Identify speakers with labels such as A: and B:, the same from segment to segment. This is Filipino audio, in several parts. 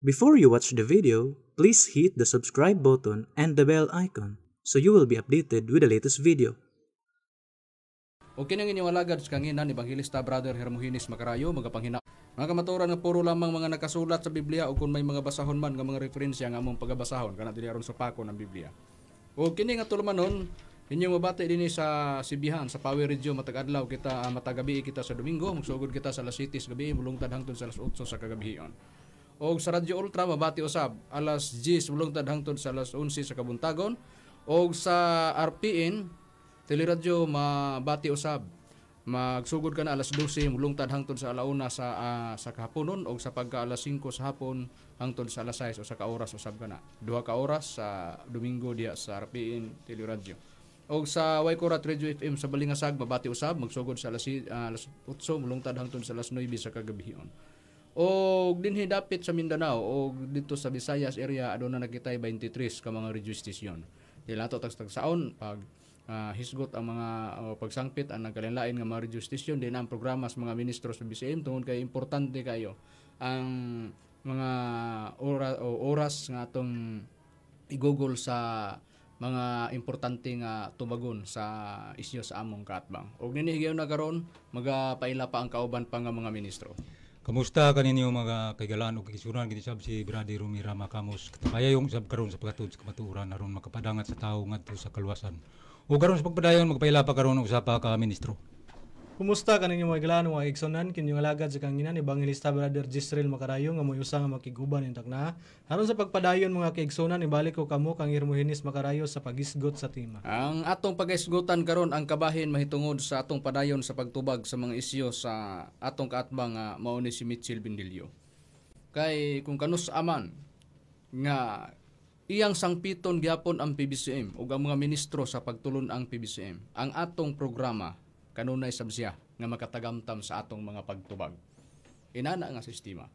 A: Before you watch the video, please hit the subscribe button and the bell icon so you will be updated with the latest video.
B: O kining inyong alagad sa kanginan, Evangelista Brother Hermogenes Macarayo, magapanghina. Mga kamaturan nga puro lamang mga nakasulat sa Biblia o kung may mga basahon man nga mga referensya nga among pagabasahon kana dili aron sa pako ng Biblia. O kini nga tulumanon inyong mabati dinhi sa Sibihan sa Power Radio matag adlaw kita matagabi kita sa Domingo, magsugod kita sa alas 7 gabi mulungtad hangtod sa alas 8 sa kagabion. Og sa Radyo Ultra mabati usab alas 10 mulungtad hangtod sa alas 11 sa kabuntagon. Og sa RPN Teleradyo mabati usab magsugod ka na alas 12 mulungtad hangtod sa alauna sa kahaponon og sa pagka alas 5 sa hapon hangtod sa alas 6 o sa ka oras usab ka na 2 ka oras sa Domingo diya sa RPN Teleradyo. Og sa Waikurat Radio FM sa Balingasag mabati usab magsugod sa alas 8 mulungtad hangtod sa alas 9 sa kagabion. Og dinhi dapit sa Mindanao og dito sa Visayas area aduna nakitay 23 ka mga radio station. Dili ato tagsaon pag hisgot ang mga pagsangpit ang nagkalinlain nga mga radio station din ang programa sa mga ministro sa BCM tungod kay importante kayo ang mga oras nga atong i-google sa mga importante nga tubagon sa isyu sa among kaatbang. Og ninihigaw na karon magapaila pa ang kauban pa nga mga ministro.
C: Kamusta kaninyo mga kaigalaan o kikisuran kini sab si Brady Romira Makamos katayong sab karon sa pagkatud sa kamatuoran aron makapadangat sa tawo ngadto sa kaluwasan. O karon sa pagpadayon magpaila pa karon og usa pa ka ministro.
D: Kumusta kaninyo mga kaigalaan mga igsonan kinyong alagad sa kanginan Evangelista Brother Jisrael Macarayo nga moy usa nga makiguban intak na. Aron sa pagpadayon mga kaigsonan ibalik ko kamo kang Hermogenes Macarayo sa pagisgot sa tema.
B: Ang atong pagisgutan karon ang kabahin mahitungod sa atong padayon sa pagtubag sa mga isyu sa atong kaatbang nga mao ni si Mitchell Bindilio. Kay kung kanus aman nga iyang sangpiton gyapon ang PBCM ug ang mga ministro sa pagtulon ang PBCM. Ang atong programa kanunay sab siya nga makatagamtam sa atong mga pagtubag. Inana nga sistema.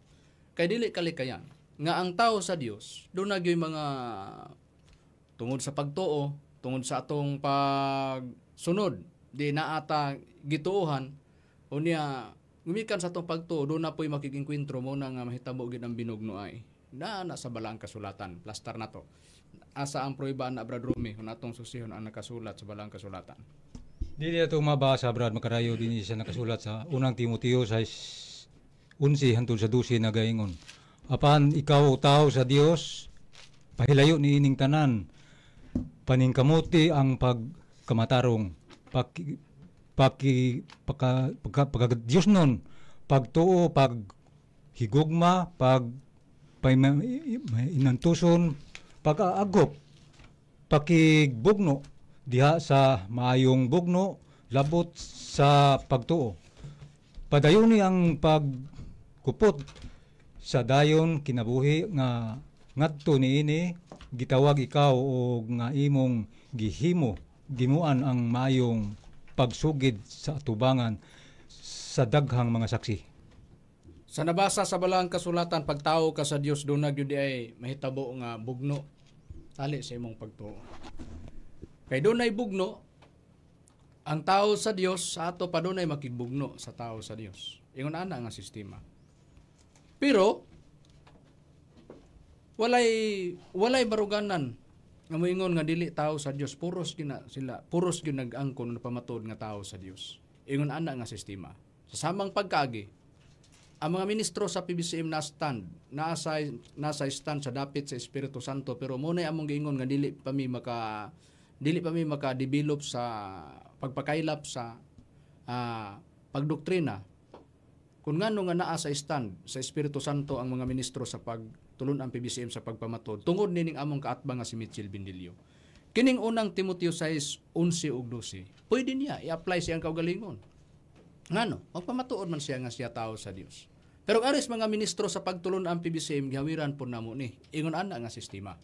B: Kay dili kalikayan nga ang tao sa Dios do nagyoy mga tungod sa pagtuo, tungod sa atong pagsunod, di na ata gituohan unya gumikan sa atong pagtuo do na poy makikingkwentro mo na nga mahitabo gid ang binugno ay. Na sa balang kasulatan, plastar na to. Asa ang proibaan na Brad Rumi kung atong susihon ang nakasulat sa balang kasulatan.
C: Dili ato mabasa Brad Macarayo dinhi siya nakasulat sa unang Timoteo 6:11 hangtod sa 12 nagaingon. Apan ikaw tao sa Dios pahilayo niining tanan paningkamuti ang pagkamatarong Diyos nun pagtuo paghigugma inantuson pag-aagop pakigbugno diha sa maayong bugno labot sa pagtuo. Padayoni ang pagkupot sa dayon kinabuhi nga ngadto niini gitawag ikaw o nga imong gimuan ang maayong pagsugid sa atubangan sa daghang mga saksi.
B: Sa nabasa sa balang kasulatan pagtao ka sa Dios do na gyud ay mahitabo nga bugno tali sa imong pagtuo. Kay dunay bugno ang tao sa Dios sa ato pa dunay makigbugno sa tao sa Dios. Ingon ana nga sistema. Pero walay baruganan nga moingon nga dili tao sa Dios, puros gyud nag-angkon na pamatud nga tao sa Dios. Ingon ana nga sistema. Sa samang pagkaagi ang mga ministro sa PBCM nasa stand sa dapit sa Espiritu Santo pero munay among giingon nga dili pa mi maka-develop sa pagpakailap sa pagdoktrina. Kung ngano nga naa sa stand sa Espiritu Santo ang mga ministro sa pagtulon ang PBCM sa pagpamatod tungod nining among kaatbang nga si Mitchell Bindilio. Kining unang Timoteo 6:11 ug 12 pwede niya i-apply siyang kaugalingon. Ngano magpamatuod man siya nga siya tao sa Dios. Pero aris mga ministro sa pagtulon ang PBCM gihawiran po namo ni ingon ana nga sistema.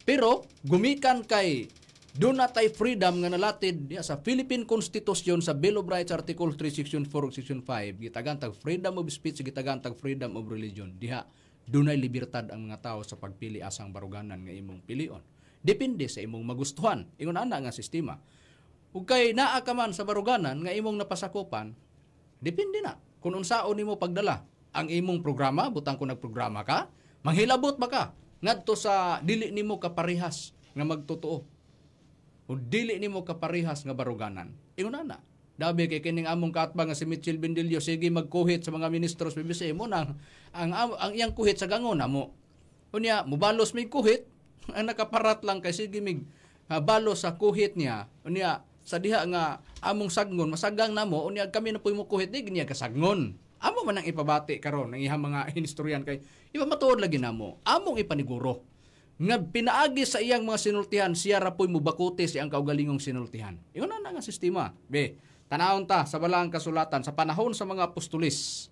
B: Pero gumikan kay do not tay freedom nga nalatid diya sa Philippine Constitution sa Bill of Rights Article 3 Section 4 ug Section 5 gitagan tag freedom of speech gitagan tag freedom of religion. Diha dunay libertad ang mga tao sa pagpili asang baruganan nga imong pilion. Depende sa imong magustuhan. Ingon ana nga sistema. Ug kay naa ka man sa baruganan nga imong napasakupan, depende na kung unsaon nimo pagdala ang imong programa, butang kung nagprograma ka, Manghilabot ba ka ngadto sa dili nimo kaparehas nga magtotoo o dili nimo kaparehas nga baruganan. Ingon na. Dabi kay kining among kaatbang nga si Mitchell Bendilio sige magkuhit sa mga ministros BBC mo nang ang iyang kuhit sa gangon amo. Unya mubalos may kuhit ang nakaparat lang kay sige mig balos sa kuhit niya. Unya sa diha nga among sagnon masagang namo unya kami na puy mo kuhit di niya kasagnon. Amo man ang ipabati karon ng ihang mga hinistoryan kay iba matuod lagi namo. Among ipaniguro nga pinaagi sa iyang mga sinultihan siya ra puy mobakuti sa iyang kaugalingong sinultihan. Ingon na nga sistema. Be, tanawon ta sa balaang kasulatan sa panahon sa mga apostolis.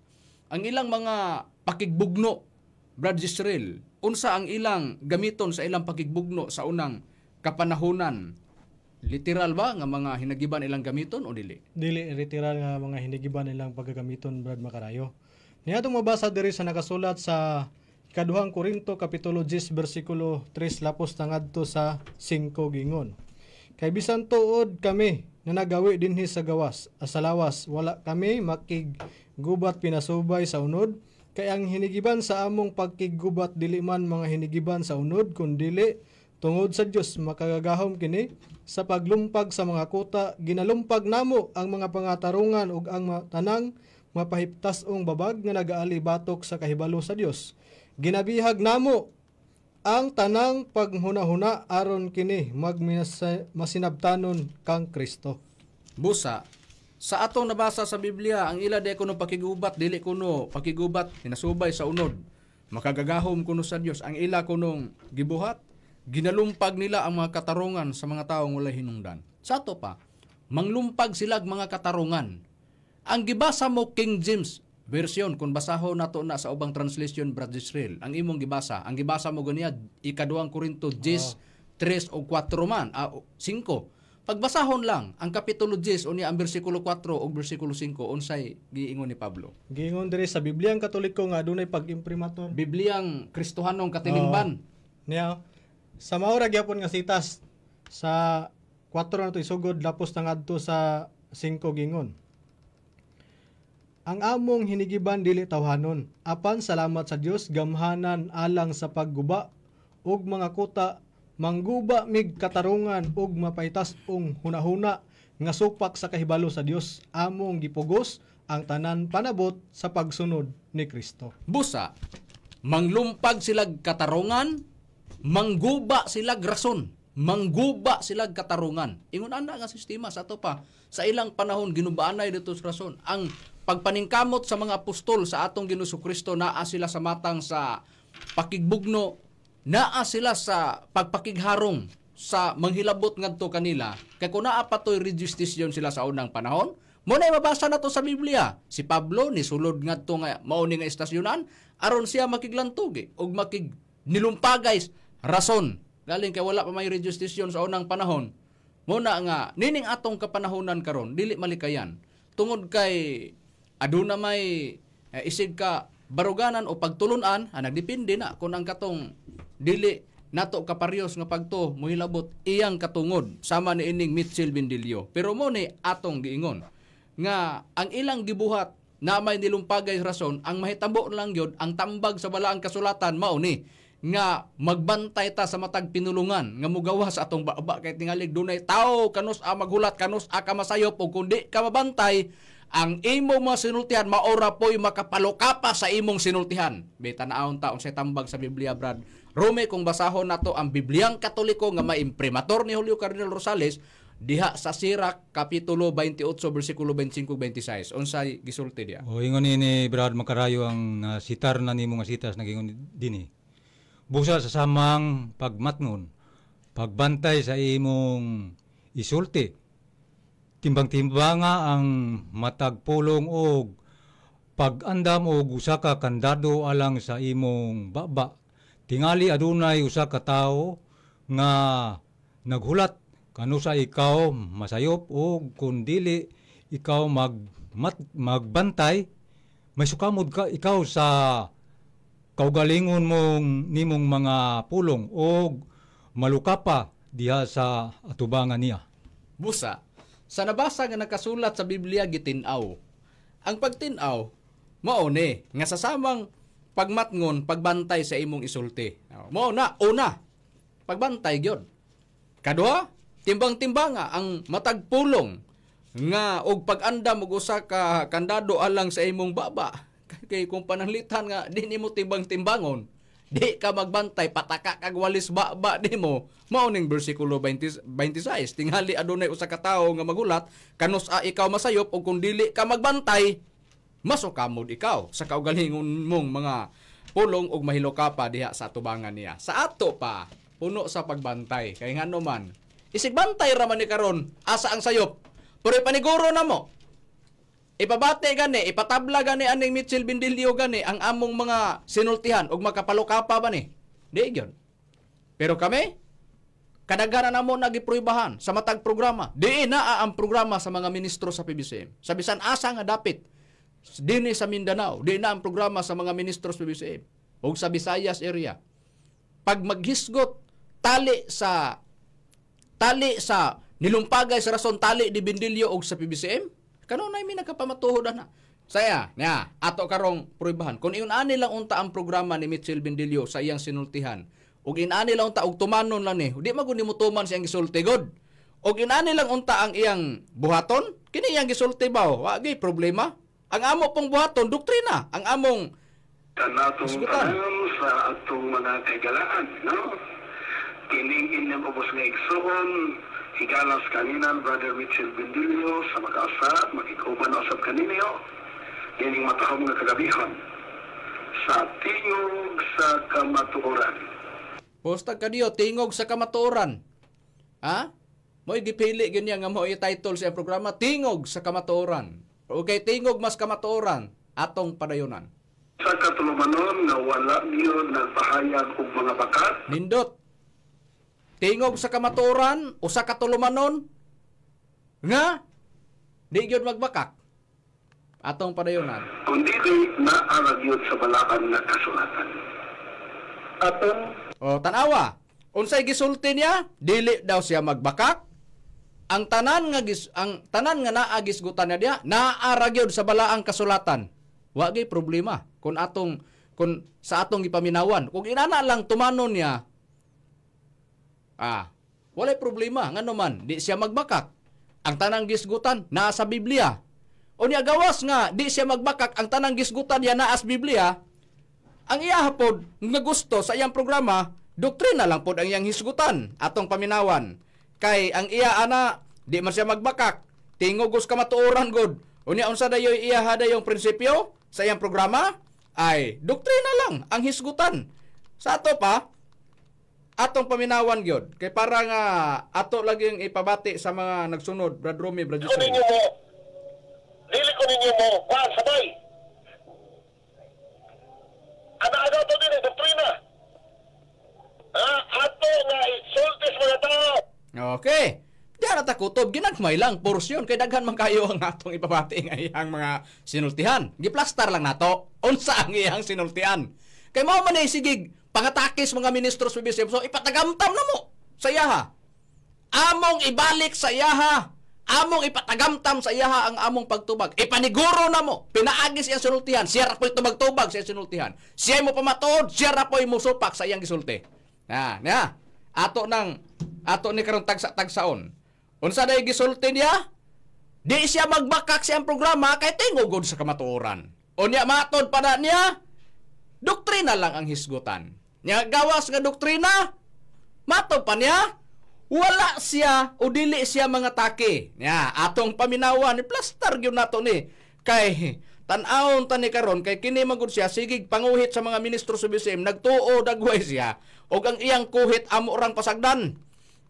B: Ang ilang mga pakigbugno, Brad Israel, unsa ang ilang gamiton sa ilang pakigbugno sa unang kapanahunan? Literal ba nga mga hinagiban ilang gamiton o dili?
D: Dili literal nga mga hinigiban nilang paggagamiton, Brad Makarayo. Niadtong mabasa diri sa nakasulat sa Ikaduhang Korinto kapitulo 10 bersikulo 3 lapos tangadto sa 5 gingon. Kay bisan tuod kami na nagawi dinhi sa gawas, asalawas, wala kami makigubat pinasubay sa unod, kay ang hinigiban sa among pagkigubat dili man mga hinigiban sa unod, kundili tungod sa Dios makagagahom kini sa paglumpag sa mga kuta, ginalumpag namo ang mga pangatarungan ug ang tanang mapahiptas-ong babag nga nagaali batok sa kahibalo sa Dios. Ginabihag namo ang tanang paghuna-huna aron kini masinabtanon kang Kristo.
B: Busa, sa atong nabasa sa Biblia, ang ila di kuno pakigubat, dili kuno pakigubat, hinasubay sa unod. Makagagahom kuno sa Dios. Ang ila kunong gibuhat, ginalumpag nila ang mga katarungan sa mga taong walay hinungdan. Sa ato pa, manglumpag silag mga katarungan. Ang gibasa mo King James version, kung basahon nato na sa ubang translation, Brad Israel, ang imong gibasa, ang gibasa mo ganiya, Ikaduhang Korinto 10, 3 o 4 man, 5. Pagbasahon lang, ang kapitulo 10, unya ang versikulo 4 o versikulo 5, unsay giingon ni Pablo?
D: Giingon diri sa Bibliang Katoliko nga adunay pag-imprimatur.
B: Bibliang Kristohanong katinimban.
D: Niya, sa maura gyapon nga sitas sa 4 na to isugod lapos tangadto sa 5 gingon. Ang among hinigiban dili tawhanon, apan salamat sa Dios gamhanan alang sa pagguba ug mga kuta, mangguba mig katarungan ug mapaitas-ong hunahuna nga supak sa kahibalo sa Dios, among gipugos ang tanan panabot sa pagsunod ni Kristo.
B: Busa, manglumpag silag katarungan, mangguba silag rason, mangguba silag katarungan. Ingon ana nga sistema sa ato pa sa ilang panahon ginubaanay dito sa rason. Ang pagpaningkamot sa mga apostol sa atong Ginoong Kristo, naa sila sa matang sa pakigbugno, naa sila sa pagpakigharong sa manghilabot ngadto kanila. Kay kung naa pa to'y rejustice sila sa unang panahon, mo na mabasa na to sa Biblia. Si Pablo ni sulod ngadto nga mauni nga istasyonan aron siya makiglantugi ug nilumpagay rason. Galing kay wala pa may rejustice sa unang panahon. Mo na nga nining atong kapanahonan karon dili malikayan tungod kay aduna may isig ka baruganan o pagtulunan, nagdepende na kung ang katong dili nato kaparyos nga pagto muhilabot iyang katungod sama ni ining Mitchell Bendilio. Pero mo ni atong giingon nga ang ilang gibuhat na may nilumpagay rason, ang mahitabo lang yun, ang tambag sa balaang kasulatan mao ni nga magbantay ta sa matag pinulungan nga mugawas sa atong baba kay tingalig dunay tao kanus maghulat kanus ka masayop ug kundi ka mabantay ang imong mga sinultihan maora po'y makapaloka pa sa imong sinultihan. Beta naon taon sa tambag sa Biblia, Brad. Rome, kung basahon nato ang Bibliang Katoliko nga maimprimator ni Julio Cardinal Rosales, diha sa Sirach, Kapitulo 28, versikulo 25-26. Unsay gisulti diya?
C: O ingon ni Brad Makarayo ang sitar na nimo nga sitas nagingon dinhi. Busa sa samang pagmatngon, pagbantay sa imong isulti, timbang-timbanga ang matagpulong og pag-andam og usa ka kandado alang sa imong baba. Tingali adunay usa ka tawo nga naghulat kano sa ikaw masayop o kun dili ikaw magbantay, may sukamod ka ikaw sa kaugalingon mong nimong mga pulong o maluka pa diha sa atubangan niya.
B: Busa, sa nabasa nga nakasulat sa Biblia gitin-aw. Ang pagtin-aw, mao ni nga sa samang pagmatngon, pagbantay sa imong isulti. Mo na, una, pagbantay gyud. Kadua, timbang-timbanga ang matag pulong nga og pag-andam og usa ka kandado alang sa imong baba. Kay kung pananglitan nga di nimo timbang-timbangon, di ka magbantay, pataka kag walis baba nimo. Mao ning bersikulo 26, tingali adunay usa ka tawo nga magulat, kanus ikaw masayop, ug kung dili ka magbantay, masukamod ikaw sa kaugalingon mong mga pulong ug mahilo ka pa diha sa atubangan niya. Sa ato pa, puno sa pagbantay. Kay ngano man, isig bantay ra man ni karon, asa ang sayop. Pero ipaniguro na mo. Ipabate gani, ipatabla gani aning Mitchell Bindilio gani ang among mga sinultihan ug makapalukapa ba ni? Di gyud. Pero kami, kadaghanan na mo nagipruibahan sa matag programa. Di na ang programa sa mga ministro sa PBCM. Sa bisan asa nga dapit dinhi sa Mindanao, di na ang programa sa mga ministro sa PBCM o sa Visayas area. Pag maghisgot tali sa nilumpagay sa rason tali di Bindilio og sa PBCM, kanunay mi nagkapamatuhodan na. Saya, nya, ato karong pruibahan. Kung iun-ani lang unta ang programa ni Mitchell Bindilio sa iyang sinultihan, ug inani lang unta og tumanon lang ni, di magud nimo tuman siyang gisulti god. Ug inani lang unta ang iyang buhaton, kini iyang gisulti ba? Wa gyud problema. Ang amo pong buhaton doktrina, ang among
E: kanatong tanan sa atong mga kagalaan, no? Kining inyong ubos nga igsoon, higalas kaninan Brother Mitchell Bindilio sa mag-asa, makikauban usab kaninyo, kining matahom nga kagabihan sa tingog sa kamatuoran.
B: Postag kadiyo, tingog sa kamatuoran. Ha? Mo'y gipili ganyan nga mo i-title sa programa, Tingog sa Kamatuoran. Okay, tingog mas kamatuoran atong padayunan.
E: Sa katulumanon nga wala niyo nagpahayag og mga bakat.
B: Nindot. Tingog sa kamatuoran o sa katulumanon nga di gyud magbakak atong padayunan.
E: Kundi naaragyod sa balaan nga kasulatan. Atong
B: tanawa, unsay gisulti niya, dili daw siya magbakak. Ang tanan nga naagisgutan niya diha, naaragyod sa balaang kasulatan. Wa gyud problema kung sa atong gipaminawan. Kung inana lang tumanon niya, walay problema ngano man di siya magbakak. Ang tanang gisgutan naa sa Biblia. Unya gawas nga di siya magbakak, ang tanang gisgutan niya naa sa Biblia. Ang iya pod nga gusto sa iyang programa, doktrina lang pod ang iyang hisgutan atong paminawan. Kay ang iya ana di man siya magbakak, tingogos kamatuoran god. Unya unsa dayoy iya hadayong prinsipyo sa iyang programa ay doktrina lang ang hisgutan. Sa ato pa atong paminawan gyud kay para nga ato laging ipabati sa mga nagsunod, Brad Romy, Brad Jose.
E: Dili ko ninyo mo sabay. Ano to din doktrina. Ato nga isultis mga tao.
B: Okay. Diyan na takutob, ginagmay lang porsyon kay daghan man kayo ang atong ipabati nga iyang mga sinultihan. Giplastar lang nato unsa ang iyang sinultihan. Kay mao man ay sigig pangatakis mga ministro sa PBCM, so ipatagamtam na mo sa iyaha. Among ibalik sa iyaha. Among ipatagamtam sa iyaha ang among pagtubag. Ipaniguro na mo. Pinaagis iyang sinultihan. Siya ra po'y tubag-tubag sa iyang sinultihan. Siya mo pamatuod. Siya ra po'y musupak sa iyang gisulti. Ato ni karong tagsa-tagsaon. Unsa day gisulti niya? Di siya magbakak sa iyang programa kay tingogod sa kamatuoran. Unya matod pa na niya, doktrina lang ang hisgutan. Nya gawas nga doktrina, matod pa niya, wala siya o dili siya mga take. Nya atong paminawan ni plaster gyud nato ni kay tan-awon ta ni karon kay kini magud siya sigig panguhit sa mga ministro sa BCM, nagtuo dagway siya og ang iyang kuhit amo rang pasagdan.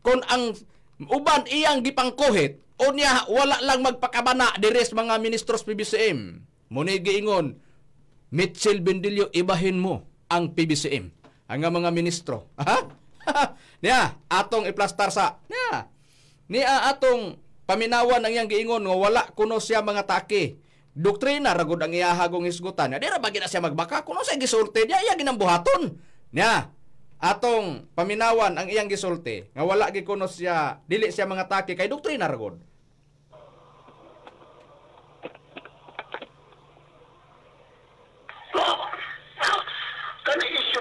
B: Kon ang uban iyang gipangkuhit unya wala lang magpakabana diri sa mga ministro sa PBCM. Muni giingon, Mitchell Bindilio, ibahin mo ang PBCM, ang mga ministro. Niya, atong iplastar sa. Niya atong paminawan ang iyang giingon nga wala kuno siya mga take. Doktrina ragod ang iyahagong hisgutan. Di ra bagi na siya magbaka kuno sa gisulti niya iya ginambuhaton. Niya, atong paminawan ang iyang gisulti nga wala gi kuno siya, dili siya mga take kay doktrina ragod.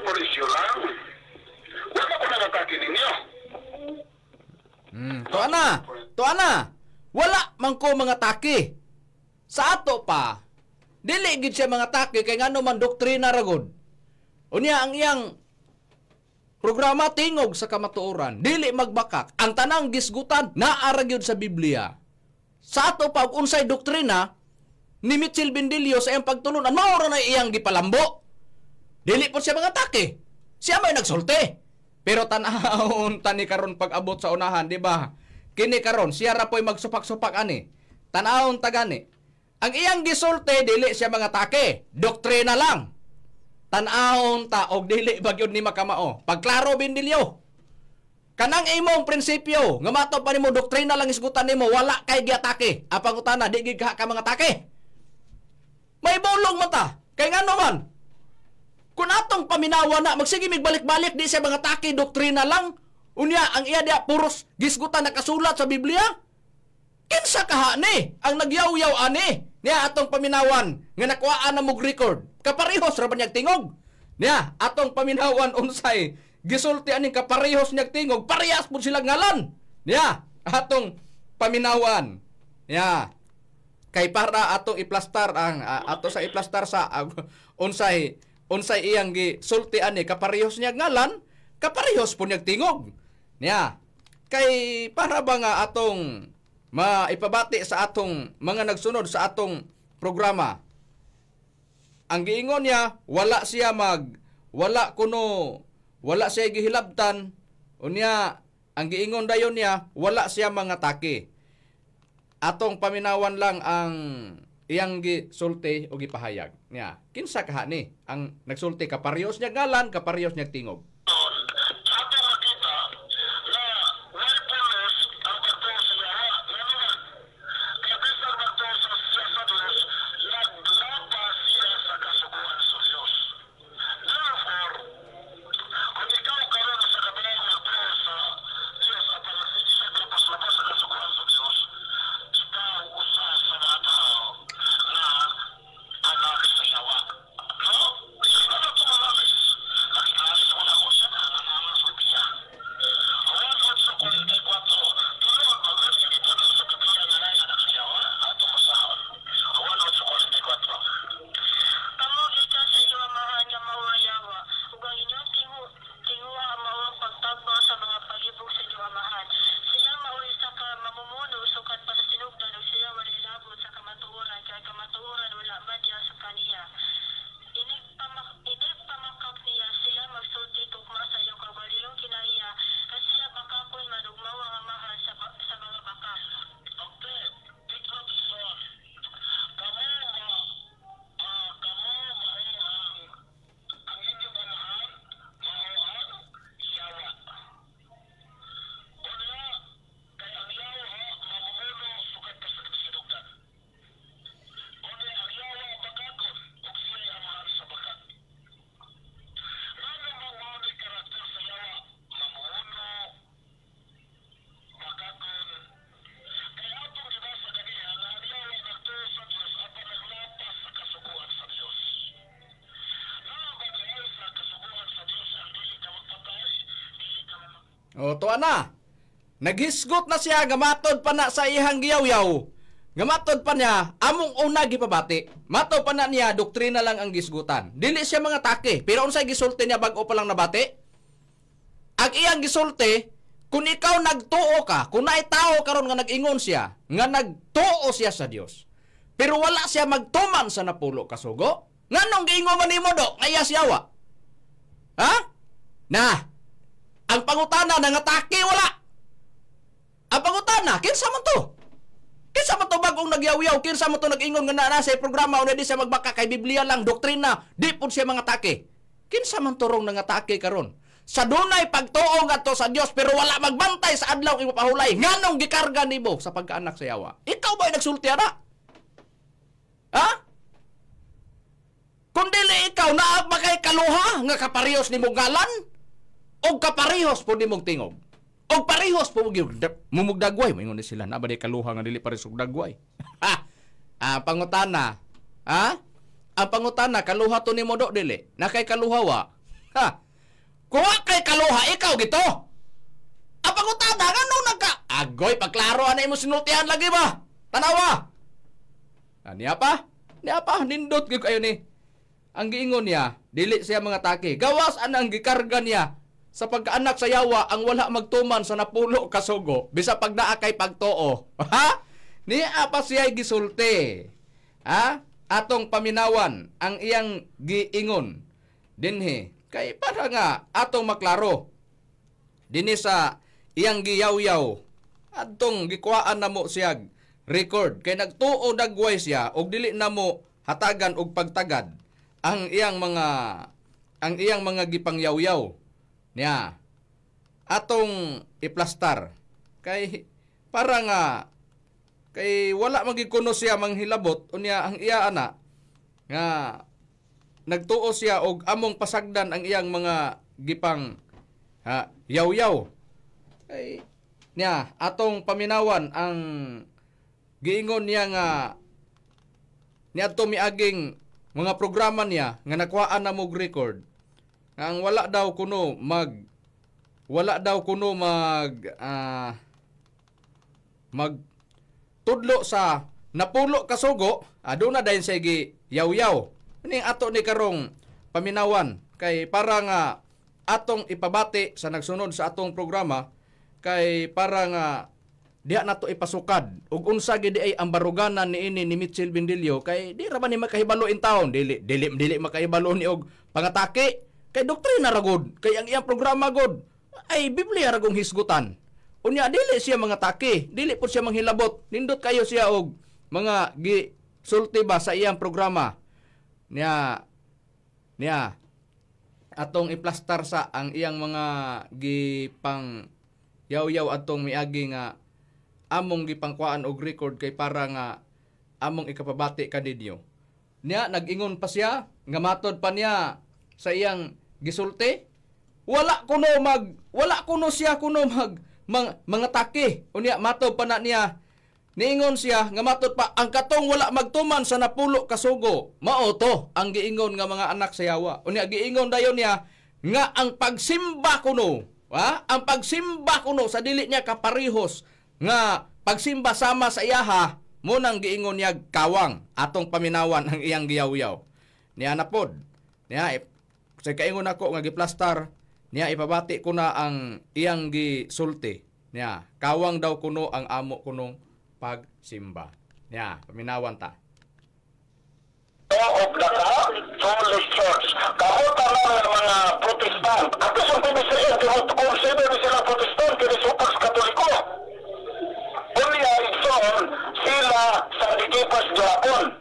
E: Mauricio lang. Wala ko nangatake ninyo.
B: Tuana, wala man ko mga taki. Sa ato pa, dili gid siya mga taki kay ngano man doktrina ragod. Unya ang iyang programa tingog sa kamatuoran, dili magbakak. Ang tanang gisgutan naara gyud sa Biblia. Sa ato pa ug unsay doktrina ni Mitchell Bendilio sa iyang pagtulunan, mao ra na iyang gipalambo. Dili po siya mga taki. Siya may nagsulti. Pero tanahon tani karon pag-abot sa unahan, di ba? Kini karon siya ra po'y magsupak-supak ani. Tanahon tagani. Ang iyang gisulti dili siya mga take, doktrina lang. Tan-ahon ta og dili bagyod ni makamao. Pagklaro Bendilio. Kanang imong prinsipyo, nga mato pa nimo doktrina lang isgutan nimo, wala kay giatake. Apang utana di gid ka mga take. May bulong man ta. Kay ngano man? Kung atong paminawa na magsige migbalik-balik di siya mga take, doktrina lang. Unya ang iya dia puros gisgutan nakasulat sa Biblia. Kinsa kaha ni ang nagyaw-yaw ani niya atong paminawan nga nakuhaan na mog record. Kaparehos ra ba niyag tingog? Niya atong paminawan unsay gisulti aning kaparehos niyag tingog, parehas pud sila ngalan. Niya atong paminawan. Niya kay para atong iplastar ang ato sa iplastar sa unsay iyang gisulti ani kaparehos niyag ngalan, kaparehos pud niyag tingog. Niya kay para ba nga atong maipabati sa atong mga nagsunod sa atong programa. Ang giingon niya, wala siya gihilabtan. Unya, ang giingon dayon niya, wala siya mga taki. Atong paminawan lang ang iyang gisulti o gipahayag niya. Kinsa kaha ni ang nagsulti kaparehos niya ngalan, kaparehos niya tingog. O, tuwa na. Naghisgot na siya, gamatod pa na sa ihang giyaw-yaw. Gamatod pa niya, among una gipabati. Matod pa na niya, doktrina lang ang gisgutan. Dili siya mga take, pero unsay gisulti niya bago pa lang nabati? Ang iyang gisulti, kung ikaw nagtuo ka, kung naay tao karon nga nag-ingon siya, nga nagtuo siya sa Dios, pero wala siya magtuman sa napulo kasugo, nganong giingon man nimo do, ngaya siyawa? Ha? Na, ang pangutana nangatake wala. Ang pangutana, kinsa man to? Kinsa man to bagong nagyaw-yaw? Kinsa man to nag-ingon nga na sa programa una di siya magbaka kay Biblia lang, doktrina, di pud siya mga take. Kinsa man to rong nangatake karon? Sa dunay pagtuo ngadto sa Dios pero wala magbantay sa adlaw imo pahulay. Nganong gikarga nimo sa pagkaanak sa yawa? Ikaw ba nagsulti ana? Ha? Kung dili ikaw naa ba kay kaluha nga kaparehos nimo ngalan? O kaparehos po di mong tingog. O parehos po mumugdagway. Maingon ni sila, naba di kaluha nga dili parehos dagway. Ang pangutana, ha? Ang pangutana, kaluha to ni mo do dili. Na kay kaluha wa. Ha? Kuha kay kaluha ikaw gito. Apang utada nga nung agoy pagklaro anay mo sinultihan lagi ba? Tanawa. Niya pa? Nindot gyud kayo ni. Ang giingon niya, dili siya mga take. Gawas anang gikarga niya sa pagkaanak sa yawa ang wala magtuman sa napulo kasugo bisa pag naa kay pagtuo. Ha? Niya pa siya gisulti. Ha? Atong paminawan ang iyang giingon. Dinhi kay para nga atong maklaro. Dinhi sa iyang giyaw-yaw atong gikuhaan namo siyag record kay nagtuo dagway siya og dili namo hatagan og pagtagad ang iyang mga gipangyaw-yaw niya atong iplastar kay para nga kay wala magikuno siya manghilabot unya ang iya ana nga nagtuo siya og among pasagdan ang iyang mga gipang yaw-yaw kay niya atong paminawan ang giingon niya nga niadto miaging mga programa niya nga nakuhaan na mo record nga ang wala daw kuno mag tudlo sa napulo kasugo aduna dayon sa gi yaw-yaw ning ato ni karong paminawan kay para nga atong ipabati sa nagsunod sa atong programa kay para nga diha nato ipasukad ug unsa gid ay ang baruganan niini ni Mitchell Bendilio kay di ra man ni makahibalo in taon dili makahibalo ni og pangatake kay doktrina ra gud kay ang iyang programa gud ay Biblia ra gong hisgutan unya dili siya mga take dili pud siya manghilabot nindot kayo siya og mga gisulti ba sa iyang programa niya atong iplastar sa ang iyang mga gipang yaw-yaw atong miagi nga among gipangkuan og record kay para nga among ikapabati kaninyo. Niya nag-ingon pa siya nga matod pa niya sa iyang gisulti. Wala kuno siya mga take. Unya matod pa na niya niingon siya nga matod pa ang katong wala magtuman sa napulo kasugo. Mao to ang giingon nga mga anak sa yawa. Unya giingon dayon niya nga ang pagsimba kuno, ang pagsimba kuno sa dili niya kaparihos nga pagsimba sama sa iyaha mo nang giingon niya kawang atong paminawan ang iyang giyaw-yaw. Niya na pod. Niya sa kaingon ako nga giplastar niya ipabati ko na ang iyang gisulti. Niya kawang daw kuno ang amo kunong pagsimba. Niya paminawan ta.
E: Of the Catholic Church. Kamuta lang ng mga Protestant. At isang pinisiin, consider sila Protestant, kinisupak sa Katoliko. Unya igsoon sila sa Dikipas Japon.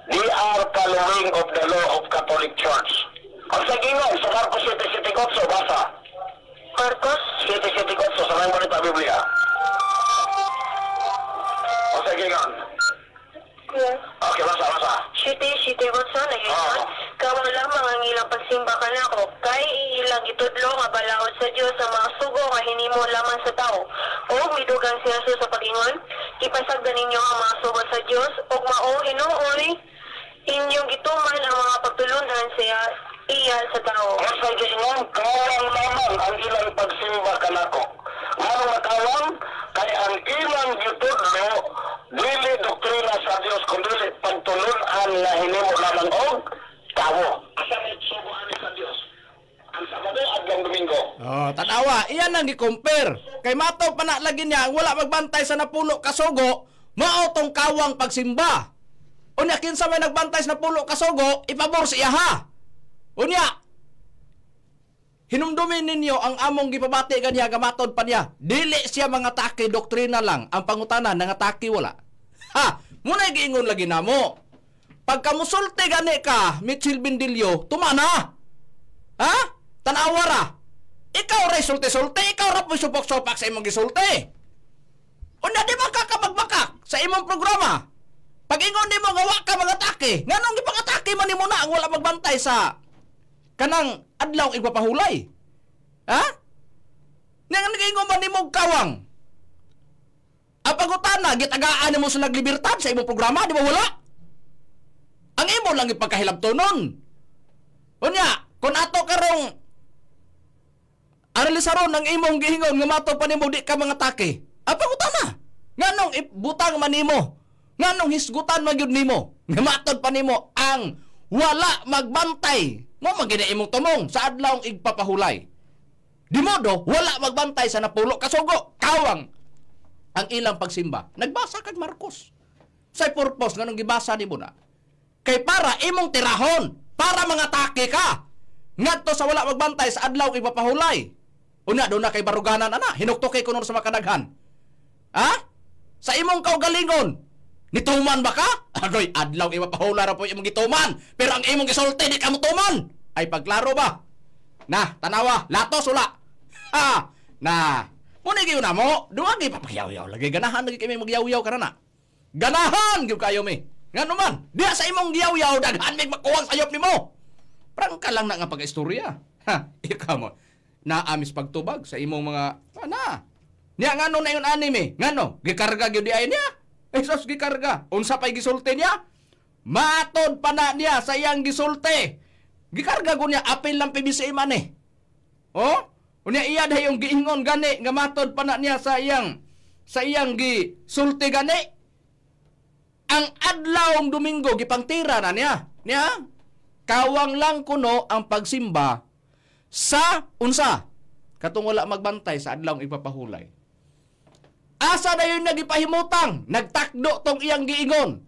E: They are following of the law of Catholic Church. Ang sagingon sa Marcos 7:7 basa. Marcos 7:7 sa mga bonita Biblia. Ang sagingon.
F: Yes.
E: Okay, basa.
F: Shite botsa na yun. Kamo lamang ang ilang pagsimba ka na ko. Kay ilang itudlo nga balaod sa Dios sa mga sugo nga hinimo lamang sa tao. O midugang si Jesus sa pag-ingon, ipasagdan ninyo ang mga sugo sa Dios ug mao hinuoy inyong gituman ang mga pagtulunan siya iya sa tao.
E: Ang sagingon, kawang lamang ang ilang pagsimba ka na ko. Ano makawang? Kay ang ilang itudlo dili doktrina sa Dios kundi pagtulunan na hinimo lamang og tao. Asa ni subuan sa Dios? Ang Sabado agang Domingo.
B: Tanawa, iyan ang gi-compare. Kay mataw pa na lagi niya wala magbantay sa napulo kasugo, mao tong kawang pagsimba. Unya kinsa may nagbantay sa napulo kasugo, ipabor sa iya ha. Unya hinumdumin ninyo ang among gipabati kaniya gamatod pa niya. Dili siya mga take doktrina lang. Ang pangutana nangatake wala. Ha, muna giingon lagi namo. Pagka musulti gani ka, Mitchell Bendilio, tumana. Ha? Tanawa ra. Ikaw ra sulti-sulti, ikaw ra po supok-supak sa imong gisulti. Unya di ba ka magbakak sa imong programa? Pag ingon nimo nga wa ka mga atake, nganong gipang-atake man nimo na ang wala magbantay sa kanang adlaw igpapahulay. Ha? Nang giingon man nimo kawang. Ang pagutana gitagaan nimo sa naglibertad sa imong programa, di ba wala? Ang imo lang ipagkahilabtonon. Unya, Kung ato karong analisaron ang imong gihingon nga mato pa nimo di ka mga take. Apa utana? Nganong butang man nimo? Nganong hisgutan magyud nimo? Nga matod pa nimo ang wala magbantay. Mo magina imong tumong sa adlaw igpapahulay. Di modo wala magbantay sa napulo kasugo. Kawang ang ilang pagsimba. Nagbasa kag Marcos. Sa purpose nganong gibasa nimo na? Kay para imong tirahon, para mga take ka. Ngadto sa wala magbantay sa adlaw igpapahulay. Una do na kay baruganan ana, hinuktok kay kuno sa makadaghan. Ha? Sa imong kaugalingon, nituman ba ka? Agoy, adlaw ipapahula ra po imong gituman, pero ang imong gisulti di ka mo tuman. Ay pagklaro ba? Na, tanawa, latos ula. Ha? Na, muna gyud na mo, duwa gyud papagyaw-yaw lagi ganahan lagi kay magyaw-yaw kana na. Ganahan gyud kayo mi. Ngano man, diya sa imong giyaw-yaw daghan mig makuwang sayop nimo. Prangka lang na nga pag-istorya. Ha, ikaw mo. Naamis pagtubag sa imong mga ana. Niya ngano na yun anime? Ngano? Gikarga gyud di ay niya. Esos gikarga. Unsa pay gisulti niya? Matod pa na niya sa iyang gisulti. Gikarga ko niya apil ng PBCM ani. Oh? Unya iya dayong giingon gani nga matod pa na niya sa iyang gisulti gani. Ang adlawng Domingo gipangtira na niya. Niya kawang lang kuno ang pagsimba sa unsa katong wala magbantay sa adlawng ipapahulay. Asa na yun nagipahimutang, nagtakdo tong iyang giingon.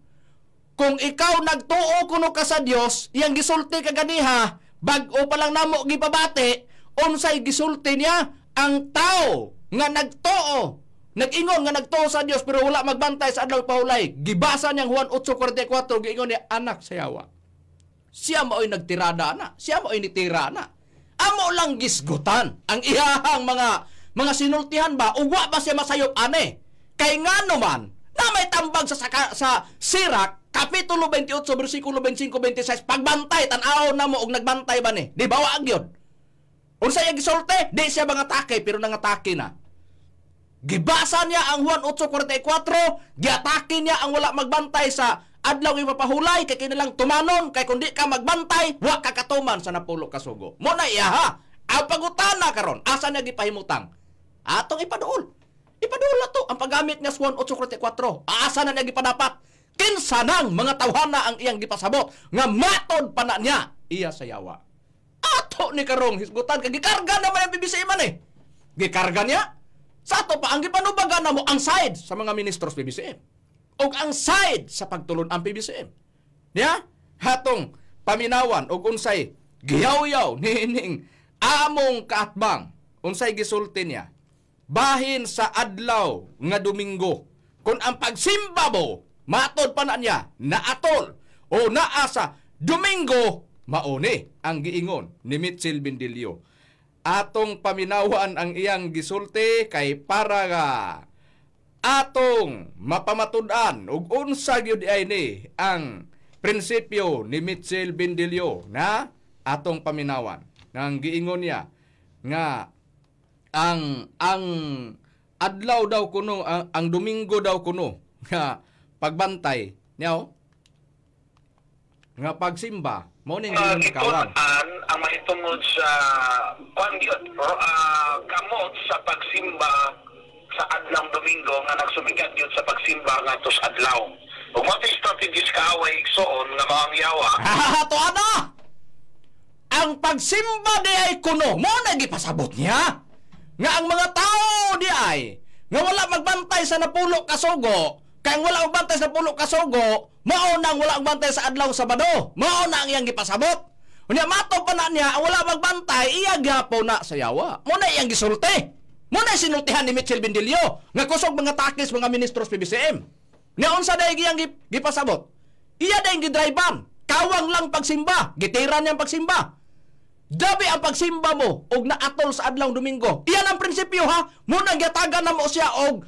B: Kung ikaw nagtuo kuno ka sa Dios, iyang gisulti ka ganiha, bag-o pa lang namo gipabati, unsay gisulti niya ang tao nga nagtuo, nag-ingon nga nagtuo sa Dios pero wala magbantay sa adlaw ipahulay. Gibasa niyang Juan 8:44 giingon niya anak sa yawa. Siya mao'y nagtirada na, siya mao'y nitira na. Amo lang gisgutan ang iyahang mga sinultihan ba ugwa ba siya masayop ane kay ngano man na may tambag sa Sirak kapitulo 28 bersikulo 25-26 pagbantay tan-aw na mo og nagbantay ba ni di bawa gyud unsa iya gisulti di siya mga take pero nangatake na gibasa niya ang Juan 8:44 giatake niya ang wala magbantay sa adlaw ipapahulay kay kinilang tumanon kay kundi ka magbantay wa ka katuman sa napulo kasugo mo na iya ha ang pagutana karon asa niya gipahimutang atong ipaduol na to ang paggamit niya sa Juan 8:44 asa na niya gipadapat kinsa nang mga tawhana ang iyang gipasabot nga matod pa na niya iya sa yawa ato ni karong hisgutan kay gikarga naman ang BBC man gikarga niya sa ato pa ang gipanubagan namo ang side sa mga ministros BBCM og ang side sa pagtulon ang PBCM. Niya, hatong paminawan og unsay giyaw-yaw niining among kaatbang unsay gisulti niya. Bahin sa adlaw nga Domingo. Kung ang pagsimba mo, matod pa na niya, naatol o naasa Domingo, mauni ang giingon ni Mitchell Bindilio. Atong paminawan ang iyang gisulti kay para nga atong mapamatud-an ug unsa gyud ay ni ang prinsipyo ni Mitchell Bindilio na atong paminawan nang giingon niya nga ang adlaw daw kuno ang Domingo daw kuno nga pagbantay niyaw nga pagsimba mo ning kawan
E: ang mahitungod sa kamot sa pagsimba sa adlang Domingo nga nagsumigat yun sa pagsimba nga tos adlaw. Ug mo strategies kaaway igsoon nga mga yawa.
B: To ana. Ang pagsimba di ay kuno mo na gipasabot niya nga ang mga tao di ay nga wala magbantay sa napulo kasugo kay wala magbantay sa napulo kasugo mao nang wala magbantay sa adlaw Sabado mao na ang iyang gipasabot. Unya mato pa na niya ang wala magbantay iya gyapon na sa yawa. Mo na iyang gisulti. Muna sinultihan ni Mitchell Bindilio nga kusog mga takis mga ministros PBCM. Nga unsa day giyang gipasabot? Iya day gidrivean. Kawang lang pagsimba, gitiran niyang pagsimba. Dabi ang pagsimba mo og naatol sa adlaw Domingo. Iyan ang prinsipyo ha. Muna gyatagan na mo siya og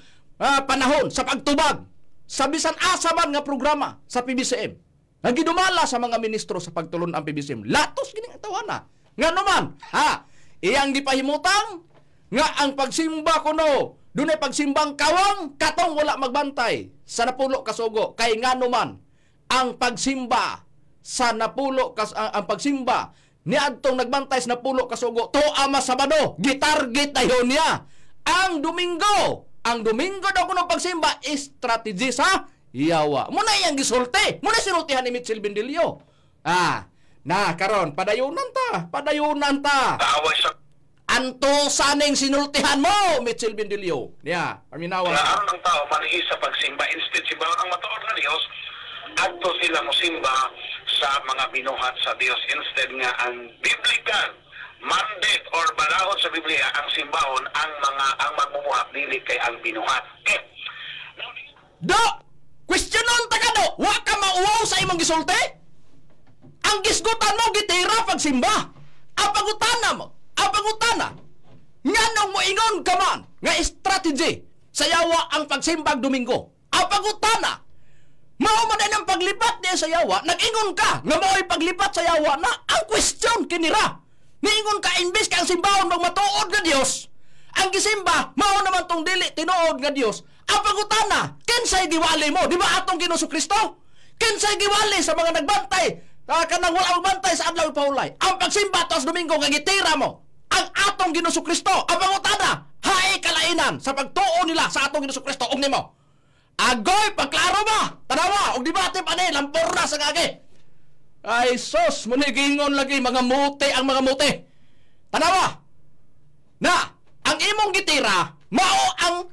B: panahon sa pagtubag sa bisan asa man nga programa sa PBCM. Nagidumala sa mga ministro sa pagtulon ang PBCM. Latos gining tawana. Ngano man ha? Iyang gipahimutang nga ang pagsimba kuno dunay pagsimbang kawang katong wala magbantay sa napulo kasugo kay ngano man ang pagsimba sa napulo ang pagsimba niadtong nagbantay sa napulo ka sugo tuwa mas Sabado, gitarget ayon niya ang Domingo. Ang Domingo daw kuno pagsimba strategy sa yawa. Muna yang gisulti. Muna sinultihan ni Mitchell Bendilio. Na karon padayunan ta.
E: Away sa
B: Anto saning sinultihan mo, Mitchell Bendilio. Niya, paminawa.
E: araw ng tao manihi sa pagsimba. Instead, simba ang matuod na Diyos, adto sila mosimba sa mga binuhat sa Diyos. Instead nga, ang biblical mandate or balahon sa Biblia, ang simbahon, ang magbubuhat, dili kay ang binuhat.
B: Do! Questionon ta ka do! Wa ka mauwaw sa imong gisulti? Ang gisgutan mo, gitira pagsimba. Apagutana mo. Nganong mo ingon ka man nga strategy sa yawa ang pagsimbag Domingo. Apagutana. Mao man ang paglipat niya sa yawa, nag-ingon ka nga mao'y paglipat sa yawa na ang question kinira. Niingon ka imbis ka ang simbahon magmatuod nga Dios. Ang gisimba, mao naman tong dili tinuod nga Dios. Apagutana, kinsay giwali mo? Di ba atong Ginoo Kristo? Kinsay giwali sa mga nagbantay? Kanang wala magbantay sa adlaw paulay. Ang pagsimba tos Domingo nga gitira mo. Ang atong Ginoo Kristo, apagutana, hae kalainan sa pagtuo nila sa atong Ginoo Kristo ug nimo. Agoy, pagklaro ba? Tanawa, og debate pa ni, lampor na sa kage. Ay sos, munigingon lagi, mga muti ang mga muti. Tanawa, na, ang imong gitira, mao ang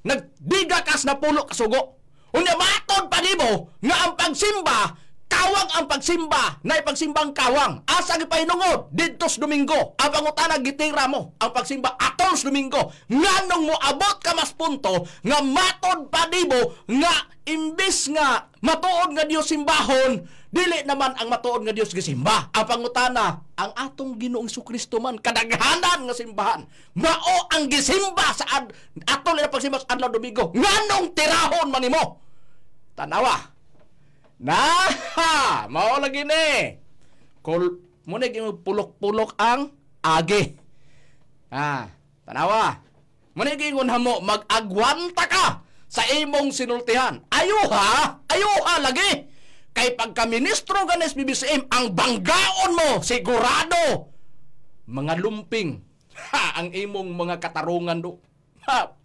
B: nagdigakas na pulo kasugo. Unya matod pa nimo nga ang pagsimba, kawang ang pagsimba, na ipagsimbang kawang. Asa gipahinungod, didtos Domingo. Ang pangutana gitira mo, ang pagsimba atols Domingo. Nganong mo abot ka mas punto, nga matod pa nimo, nga imbis nga matuod nga Dios simbahon, dili naman ang matuod nga Dios gisimba. Ang pangutana, ang atong Ginoong Jesucristo man, kadaghanan nga simbahan, mao ang gisimba sa atol na pagsimba sa adlaw Domingo. Nganong tirahon man nimo? Tanawa. Mao lagi ni. Muna pulok-pulok ang agi. Tanawa. Muna gingon hamo mag-agwanta ka sa imong sinultihan. Ayuha lagi. Kay pagka-ministro ganes BBCM, ang banggaon mo sigurado mga lumping. Ang imong mga katarungan do.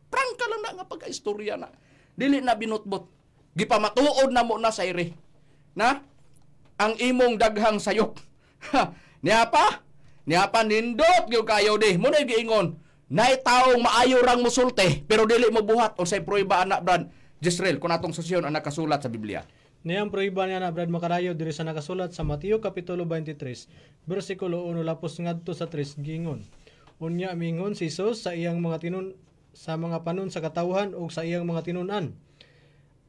B: Prangka lang na nga pagka-istorya na. Dili na binutbot. Gipamatuod na mo na sa ire. Na ang imong daghang sayop. Niya pa nindot gyud kayo di. Mo na giingon, nay taong maayo rang musulti pero dili mo buhat unsay prueba anak Brad Jezreel kun atong sesyon ang nakasulat sa Biblia.
D: Niyang prueba niya na Brad Macarayo diri sa nakasulat sa Mateo kapitulo 23 bersikulo 1 lapos ngadto sa 3 gingon. Unya mingon si Jesus sa iyang mga panon sa katawhan ug sa iyang mga tinun-an.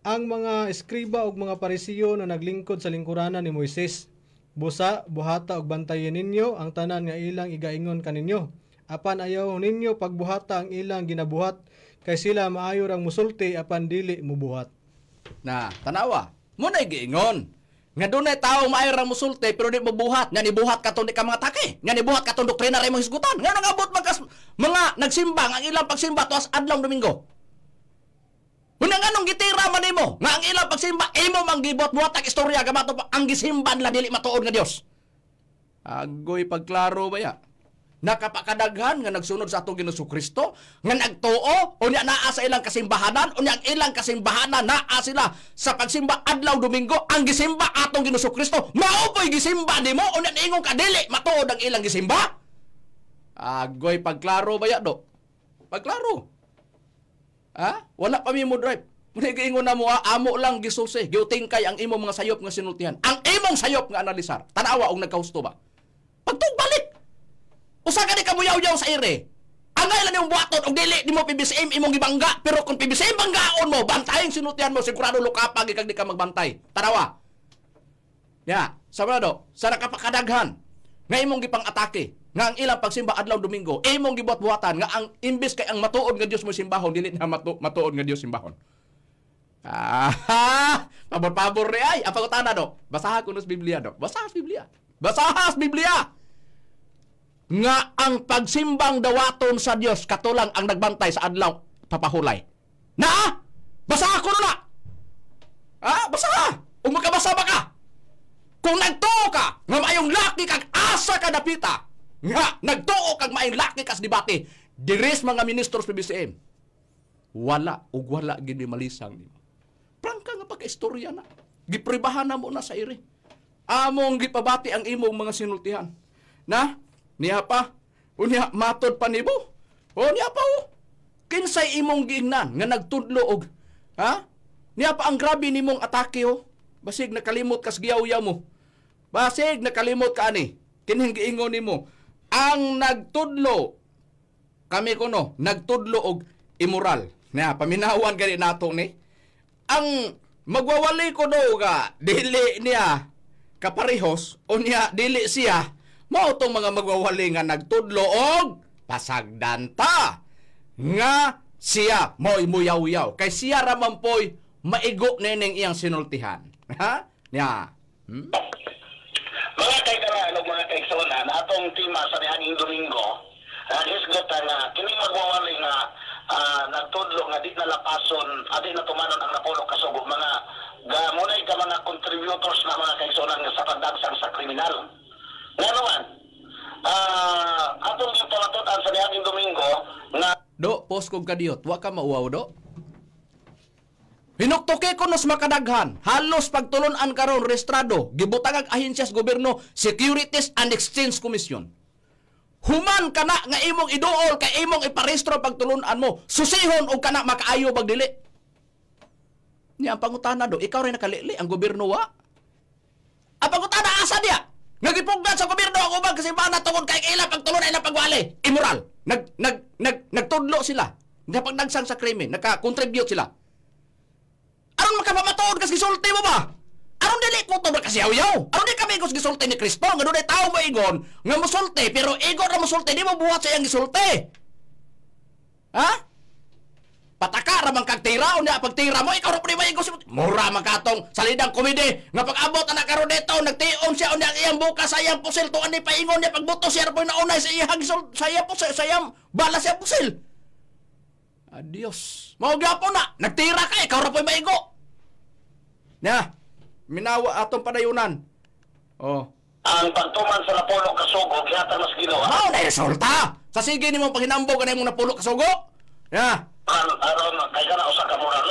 D: Ang mga eskriba ug mga parisiyo na naglingkod sa lingkuranan ni Moises, busa, buhata ug bantayan ninyo ang tanan nga ilang igaingon kaninyo. Apan ayaw ninyo pagbuhata ang ilang ginabuhat, kay sila maayo rang musulti apan dili mubuhat.
B: Na, tanawa, mo na giingon. Nga dunay tawo maayo rang musulti pero di mubuhat. Nga nibuhat katon di ka mga take. Nga nibuhat katon doktrina ray mo hisgutan. Nga nangabot mga nagsimbang ang ilang pagsimba tuas adlaw Domingo. Unang anong gitira man nimo nga ang ilang pagsimba imo manggibot buhatag istorya gamato ang gisimban la dili matuod nga Dios. Agoy pagklaro ba ya? Nakapakadaghan nga nagsunod sa atong Ginoo Kristo nga nagtuo unya naa sa ilang kasimbahanan unya ang ilang kasimbahanan naa sila sa pagsimba adlaw Domingo ang gisimba atong Ginoo Kristo mao po'y gisimba nimo unya niingon ka dili matuod ang ilang gisimba. Agoy pagklaro ba ya do? Pagklaro. Wala pa mi mo drive. Muna giingon na mo, amo lang gisuse, giutingkay ang imong mga sayop nga sinultihan. Ang imong sayop nga analisar. Tanawa og nagkahusto ba? Pagtugbalik. Usa ka di ka muyaw-yaw sa ire. Angay lang yung buhaton og dili di mo PBCM imong gibangga, pero kung PBCM banggaon mo, bantayin sinultihan mo sigurado lukapag ikag di ka magbantay. Tanawa. Ya, sabrado, sa nakapakadaghan nga imong gipang-atake nga ang ilang pagsimba adlaw Domingo, imong gibuhat-buhatan nga ang imbis kay ang matuod nga Dios mo simbahon dili na matuod nga Dios simbahon. Pabor-pabor ri ay. Apagutana do. Basaha kuno sa Biblia do. Basaha sa Biblia. Nga ang pagsimbang dawaton sa Dios katulang ang nagbantay sa adlaw papahulay. Na? Basaha kuno na. Basaha. Ug makabasa ba ka? Kung nagtuo ka nga maayong laki kag asa ka dapita, nga nagtuo kag maayong laki kas debate, diris mga ministros PBCM, wala ug wala gid malisang nimo. Prangka nga pagkaistorya na. Gipribahan na mo na sa iri. Among gipabati ang imong mga sinultihan. Na, niya pa, unya matod pa nibo. O niya pa o. Kinsay imong giingnan nga nagtudlo og, ha? Niya pa ang grabe nimong atake o. Basig nakalimot kas giyaw-yaw mo. Basig nakalimot ka ani. Kining giingon nimo. Ang nagtudlo, kami kuno, nagtudlo og immoral. Niya, paminawan gani nato ni. Ang magwawali ko do ga dili niya kaparehos o niya dili siya mao tong mga magwawali nga nagtudlo og pasagdanta nga siya mo'y muyaw-yaw kay siya raman po'y maigo neneng iyang sinultihan. Ha? Niya.
E: Mga kaigaran o mga kaigsunan, atong tema sa nihanging Domingo, hisgotan nga, kini magwawali nga nagtudlo nga di nalapason, di na tumanon ang napulo kasugo, mga gamunay ka mga contributors na mga kaigsunan nga sa pagdagsang sa kriminal. Nga naman, atong yung palatutan sa nihanging Domingo, nga
B: Do, post kong kadiyot, wa ka mauwaw do? Hinuktuki ko nos makadaghan, halos pagtulunan karon restrado, gibutang ang ahensyas gobyerno, Securities and Exchange Commission. Human kana nga imong iduol kay imong iparehistro pagtulunan mo, susihon og kana makaayo bagdili. Niya ang pangutana do, ikaw rin nakalili ang gobyerno wa? Ang pangutana asa diya? Nagipugnan sa gobyerno ang ubang kasi mana tungod kay ilang pagtulunan ilang pagwali. Immoral. Nagtudlo sila. Napagdagsang sa krimen, naka-contribute sila. Aron makapamatuod kas gisulti mo ba? Aron dili ko to kasi yaw-yaw. Aron di kami kus gisulti ni Kristo, nga dunay tawo mo igon, nga musulti pero igon ra musulti di mo buhat sa iyang gisulti. Ha? Pataka ra man kag tira unya pagtira mo ikaw ra pud may igon. Mura man katong salidang komede nga pag-abot anak karon dito nagtion siya unya iyang bukas sa iyang pusil tuan ni paingon niya pagbuto siya ra po naunay sa iyang gisulti sa iyang pusil sa iyang bala siya pusil. Adios. Mao gyapon na, nagtira ka ikaw ra po maigo. Nya, minawa atong padayunan. Oh.
E: ang pagtuman sa napulo kasugo, kiyata mas ginawa.
B: Mao na resulta. Sa sige nimo paghinambog kanay mong napulo kasugo. Ya.
E: Aron kay kana usa ka moral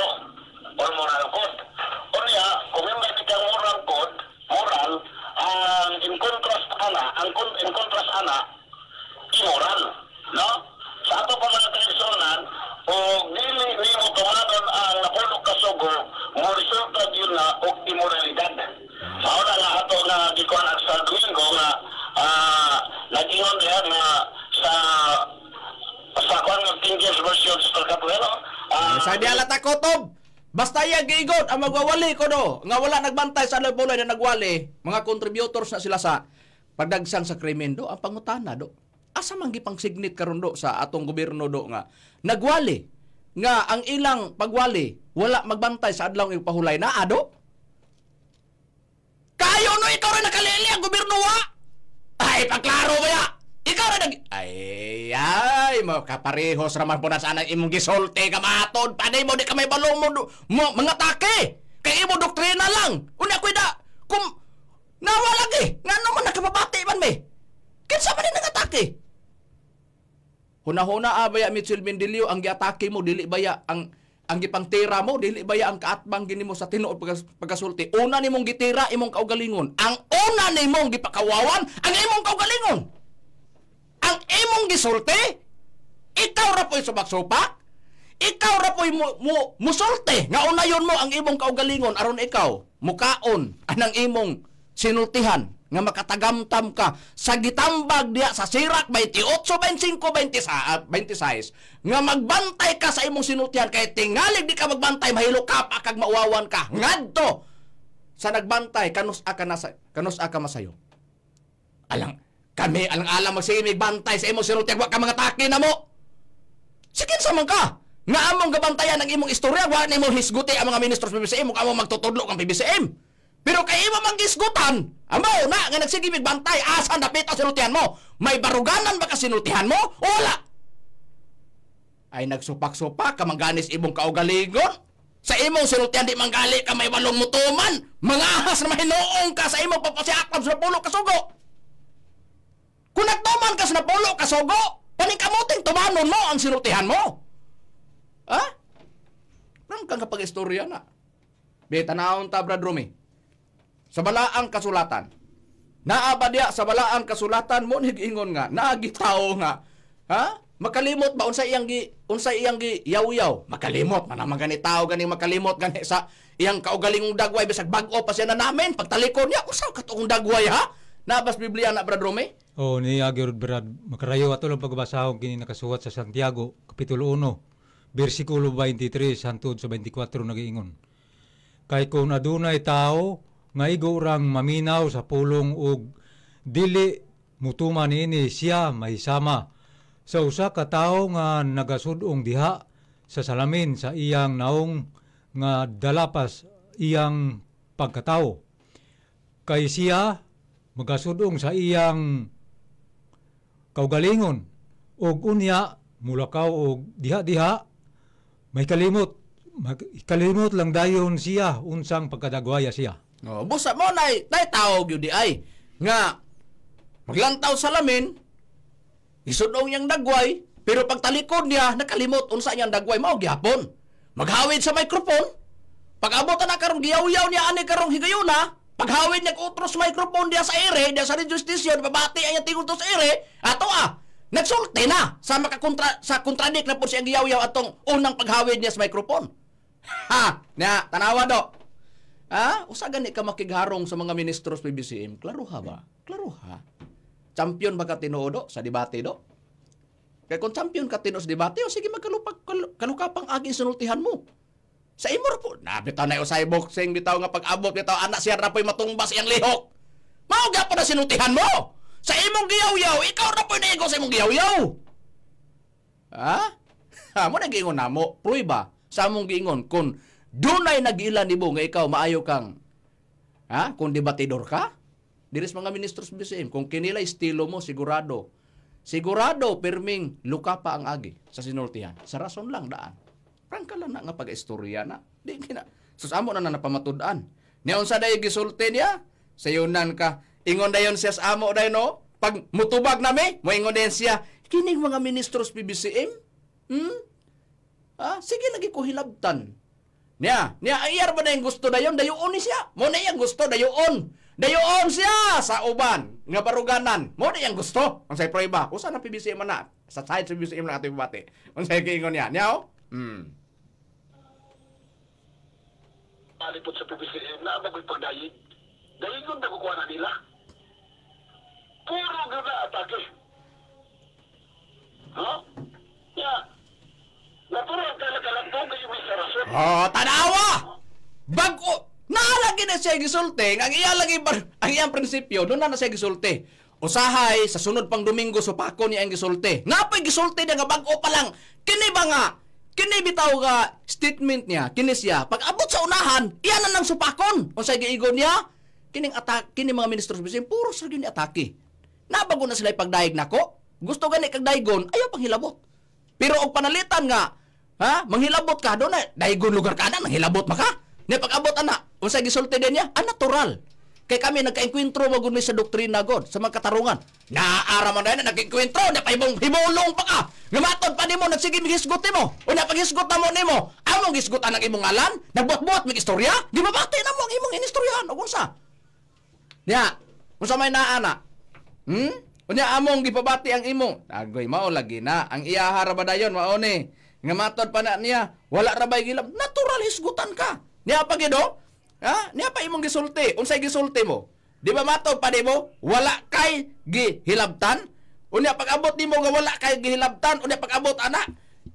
E: or moral code. O niya, kung may bigyan moral code, moral, ang in contrast ana, immoral. No? Sa ato pa mga kaisonan, o dili nimo tumanon ang napulo kasugo, mo resulta yun na o immoralidad. Sa una nga ato nga gikuan sa Domingo nga nag-ingon diha nga sa kwan ng King James Version sa Katuelo.
B: Sa diala ta kotob. Basta iya giigot ang magwawali ko do. Nga wala nagbantay sa bulay na nagwali. Mga contributors na sila sa pagdagsang sa krimen do. Ang pangutana do. Asa man gipang signit karon do sa atong gobyerno do nga nagwali nga ang ilang pagwali wala magbantay sa adlaw ng pahulay na ado. Kayo no ikaw rin nakalili ang gobyerno wa. Ay pagklaro ba ya? Ikaw rin ay, mo kaparehos raman po na sana imong gisulti ka matod. Panay mo di ka may balong mo mga take. Kay imo doktrina lang. Una ko da, kung nawa lagi, nga naman nakapabati man may. Kinsa man din nag-atake? Huna-huna abaya Mitchell Mendilio, ang giatake mo, dili baya ang gipangtira mo, dili baya ang kaatbang gini mo sa tinuod pagkasulti. Una nimong gitira, imong kaugalingon. Ang una nimong gipakawawan, ang imong kaugalingon. Ang imong gisulti, ikaw ra po'y subak-supak, ikaw ra po'y musulti, nga unayon mo ang imong kaugalingon, aron ikaw, mukaon, anang imong sinultihan, nga makatagamtam ka sa gitambag diya sa Sirak 28, 25, 26, nga magbantay ka sa imong sinultihan, kay tingalig di ka magbantay, mahilo ka pa kag mauwawan ka, ngadto sa nagbantay, kanus aka masayo. Kami alang-alang magsimig bantay sa imong sinultihan, wa ka mga take na mo. Sikin sa man ka, nga among gabantayan ang imong istorya, wa nimo hisguti ang mga ministros PBCM, kung among magtutudlo kang PBCM. Pero kay imo manggisgutan, amaw na nga nagsigimig bantay, asan dapit ang sinultihan mo? May baruganan ba ka sinultihan mo? Wala. Ay nagsupak-supak ka mangganis imong kaugalingon. Sa imong sinultihan di manggali ka may walong mutuman. Mangahas na mahinuong ka sa imong papasiaklab sa napulo ka sugo. Kung nagtuman ka sa napulo ka sugo, paningkamuting tumanon mo ang sinultihan mo. Ha? Nang kang kapag istorya na. Beta naon ta, Brad Romy. Sa balaang kasulatan. Naaba diya sa balaang kasulatan mo nag-ingon nga, naagitaw nga. Ha? Makalimot ba unsa iyang gi yaw-yaw? Makalimot man naman gani tao gani makalimot gani sa iyang kaugalingong dagway bisag bag-o pa siya na namin pagtalikod niya usaw ka tong dagway ha? Nabas Biblia na Brad Romy?
C: Oh, ni Agirod Brad, makarayo ato lang pagbasahon kini nakasuwat sa Santiago, Kapitulo 1, versikulo 23 hangtod sa 24 nagiingon. Kay kung adunay tao nga igo urang maminaw sa pulong ug dili mutuman ini siya mahisama sa usa ka tawo nga nagasud-ong diha sa salamin sa iyang naong nga dalapas iyang pagkatawo. Kay siya magasud-ong sa iyang kaugalingon ug unya mulakaw og diha-diha may kalimot lang dayon siya unsang pagkadagwaya siya.
B: Oh, busa mo nay tao gyud di ay nga maglantaw sa lamin isudong niyang dagway, pero pagtalikod niya, nakalimot unsa niyang dagway, mao gihapon. Maghawid sa microphone, pag-abot na karong giyaw-yaw niya, ani karong higayuna, paghawid niya utros microphone diya sa ere, diya sa radio station, babati ang tingog to sa ere, ato nagsulti na, sa kontradik na po siyang giyaw-yaw atong unang paghawid niya sa microphone. Ha, niya, tanawa do. Ha, usa gani ka makigharong sa mga ministros PBCM, klaruha ba? Klaruha. Champion ba ka tinuodo sa debate do? Kaya kung champion ka tinuod sa debate, o sige kalukapang aging sinultihan mo. Sa imor po, bitaw na usay boxing, bitaw nga pag-abot, bitaw anak siya na po'y matumbas iyang lihok. Mauga po na sinultihan mo. Sa imong giyaw-yaw, ikaw na po'y naigo sa imong giyaw-yaw. Ha? Ha, mo nag-iingon na mo, pruiba, sa among giingon, kung dunay nag-ilan ni mo nga ikaw maayo kang, ha? Kung debatidor ka, diris mga ministros BCM, kung kinila estilo mo, sigurado, perming luka pa ang agi sa sinultihan. Sa rason lang daan. Prangka lang na nga pag-istorya na. Di kina. Sus amo na napamatud-an. Niyon sa dayo gisulti niya, sayunan ka, ingon dayon siya sa amo dayon no, pag mutubag nami, mo ingon dayon siya, kining mga ministros PBCM, sige lagi ko hilabtan. Niya, ayar ba na yung gusto dayon ni siya. Mo na yung gusto, dayon siya sa uban nga baruganan. Mo na yung gusto. Ang say prueba, usa na PBCM na sa side sa PBCM na ato ibati. Ang say kiingon niya, niya
E: Palipot sa PBCM na bagoy pagdayig. Dahil kung nakukuha na nila. Puro gana atake. Ha? Yeah. Natural kalakalang po kayo may sarasot.
B: Oh, tanawa! Bago! Naalagi na siya gisulti, ang iyang prinsipyo, doon na siya gisulti. Usahay, sa sunod pang Domingo, supako niya ang gisulti. Napay gisulti niya nga bago pa lang. Kini ba nga, kini bitaw nga statement niya, kini siya, pag abot sa unahan, iyan na ng supakon. O sa giigon niya, kini mga ministros bisin, puro sa ni atake. Nabago na sila pagdaig nako. Gusto gani kag daigon, ayaw pang hilabot. Pero og panalitan nga, manghilabot ka doon na, daigon lugar ka na, manghilabot maka. Niya pag-abot ana, unsa gisulti din niya, natural. Kay kami nagka-enkwentro mo gud sa doktrina god, sa mga katarungan. Naara man na nag-enkwentro, na pa ibong himulong pa ka. Ngamatod pa nimo nagsige mihisgot nimo. Una paghisgot na mo nimo, among gisgotan ang imong ngalan, nagbuot-buot mig istorya, di mabati na mo ang imong inistoryahan og unsa. Niya, unsa may naana? Unya among gipabati ang imong. Agoy mao lagi na ang iyaha ra ba dayon mao ni. Ngamatod pa na niya, wala ra bay gilam, natural hisgutan ka. Niya pa gido? Niya pa imong gisulti. Unsay gisulti mo? Di ba matod pa nimo? Wala kay gihilabtan? Unya pag-abot nimo nga wala kay gihilabtan, unya pag-abot ana,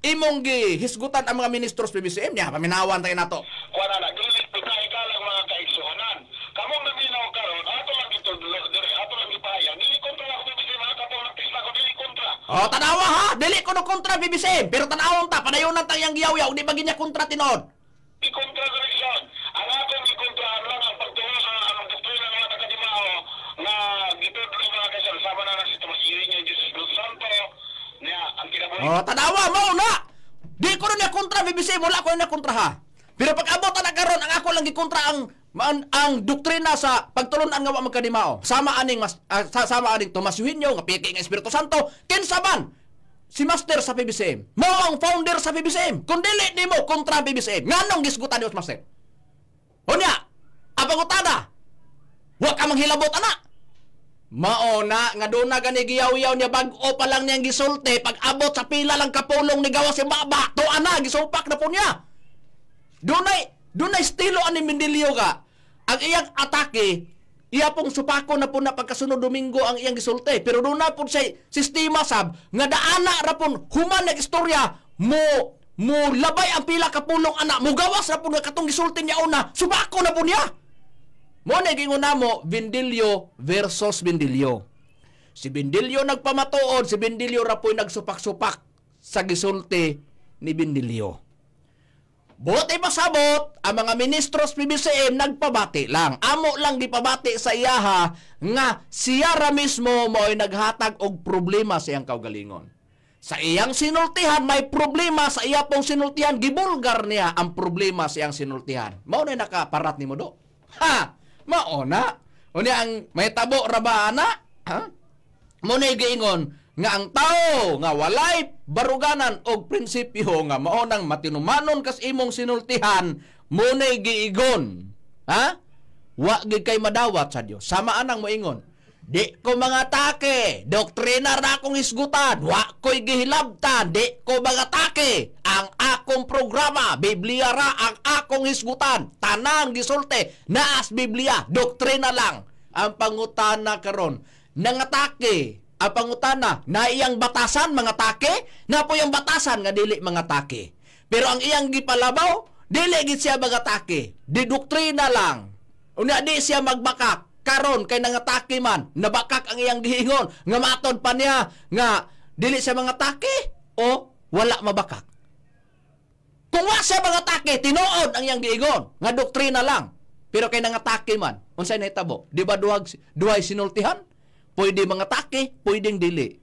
B: imong gihisgutan ang mga ministros PBCM niya, paminawan tayo nato.
E: Wala na, gilit pitay ka lang mga kaigsunan. Kamong naminaw karon, ato lang ito, ato lang ipahayang. Dili kontra na ako PBCM, mga kapong nagtista ko, dili kontra.
B: Oh, tanawa ha! Dili ko no kontra PBCM, pero tanawang ta, padayonan tang yang giyaw-yaw, di ba ginya kontra tinod?
E: Ikontra ko rin siya. Ang atong ikontrahan lang ang pagtungo sa anong doktrina ng mga taga-Dimao na gitudlo mga kaisal sama na si Tomas Iri niya Jesus Dos Santo niya ang kinabuhi.
B: Oh, tanawa mo na! Di ko na kontra BBC, wala ko na kontra ha.
G: Pero pag abot na karon ang ako lang gikontra ang doktrina sa pagtulunan nga wa magkadimao. Sama aning Tomas Eugenio nga piki nga Espiritu Santo, kinsa man si master sa PBCM. Mao ang founder sa PBCM. Kung dili nimo kontra PBCM, nganong gisgutan niyo master? Unya, apang utada. Wa ka manghilabot ana. Mao na nga doon na gani giyaw-yaw niya bag-o pa lang niyang gisulti pag abot sa pila lang kapulong ni gawas si baba. To ana gisupak na po niya. Dunay estilo ani Mendilio ka. Ang iyang atake, iya pong supako na po na pagkasunod Domingo ang iyang gisulti. Pero doon na po siya sistema sab, nga daana ra po human na istorya, mo labay ang pila kapulong anak, mo gawas ra po nga katong gisulti niya una, supako na po niya. Mo na ginguna mo, Bendilio versus Bendilio. Si Bendilio nagpamatuod, si Bendilio ra po nagsupak-supak sa gisulti ni Bendilio. Buti pasabot, ang mga ministros PBCM nagpabati lang. Amo lang gipabati sa iyaha nga siya ra mismo mo'y naghatag og problema sa iyang kaugalingon. Sa iyang sinultihan, may problema sa iya pong sinultihan. Gibulgar niya ang problema sa iyang sinultihan. Mao na nakaparat ni mo do. Ha! Mao na. O niya ang may tabo ra ba ana? Ha? Mo na giingon nga ang tao nga walay baruganan og prinsipyo nga mao nang matinumanon kas imong sinultihan mo nay giigon. Ha? Wa gid kay madawat sa Dios. Samaan ang moingon. Di ko mga take, doktrina ra akong hisgutan, wa ko'y gihilabtan, di ko mga take. Ang akong programa, Biblia ra ang akong hisgutan. Tanang gisulti, naas Biblia, doktrina lang. Ang pangutana karon, nangatake. Ang pangutana, na iyang batasan mga take, na po yung batasan nga dili mga take. Pero ang iyang gipalabaw, dili gid siya mga take. Di doktrina lang. Unya di siya magbakak. Karon kay nangatake man, nabakak ang iyang gihingon, nga matod pa niya, nga dili siya mga take, o wala mabakak. Kung wa siya mga take, tinuod ang iyang gihingon, nga doktrina lang. Pero kay nangatake man, unsay nahitabo? Di ba duhay sinultihan? Pwede mga take, pwedeng dili.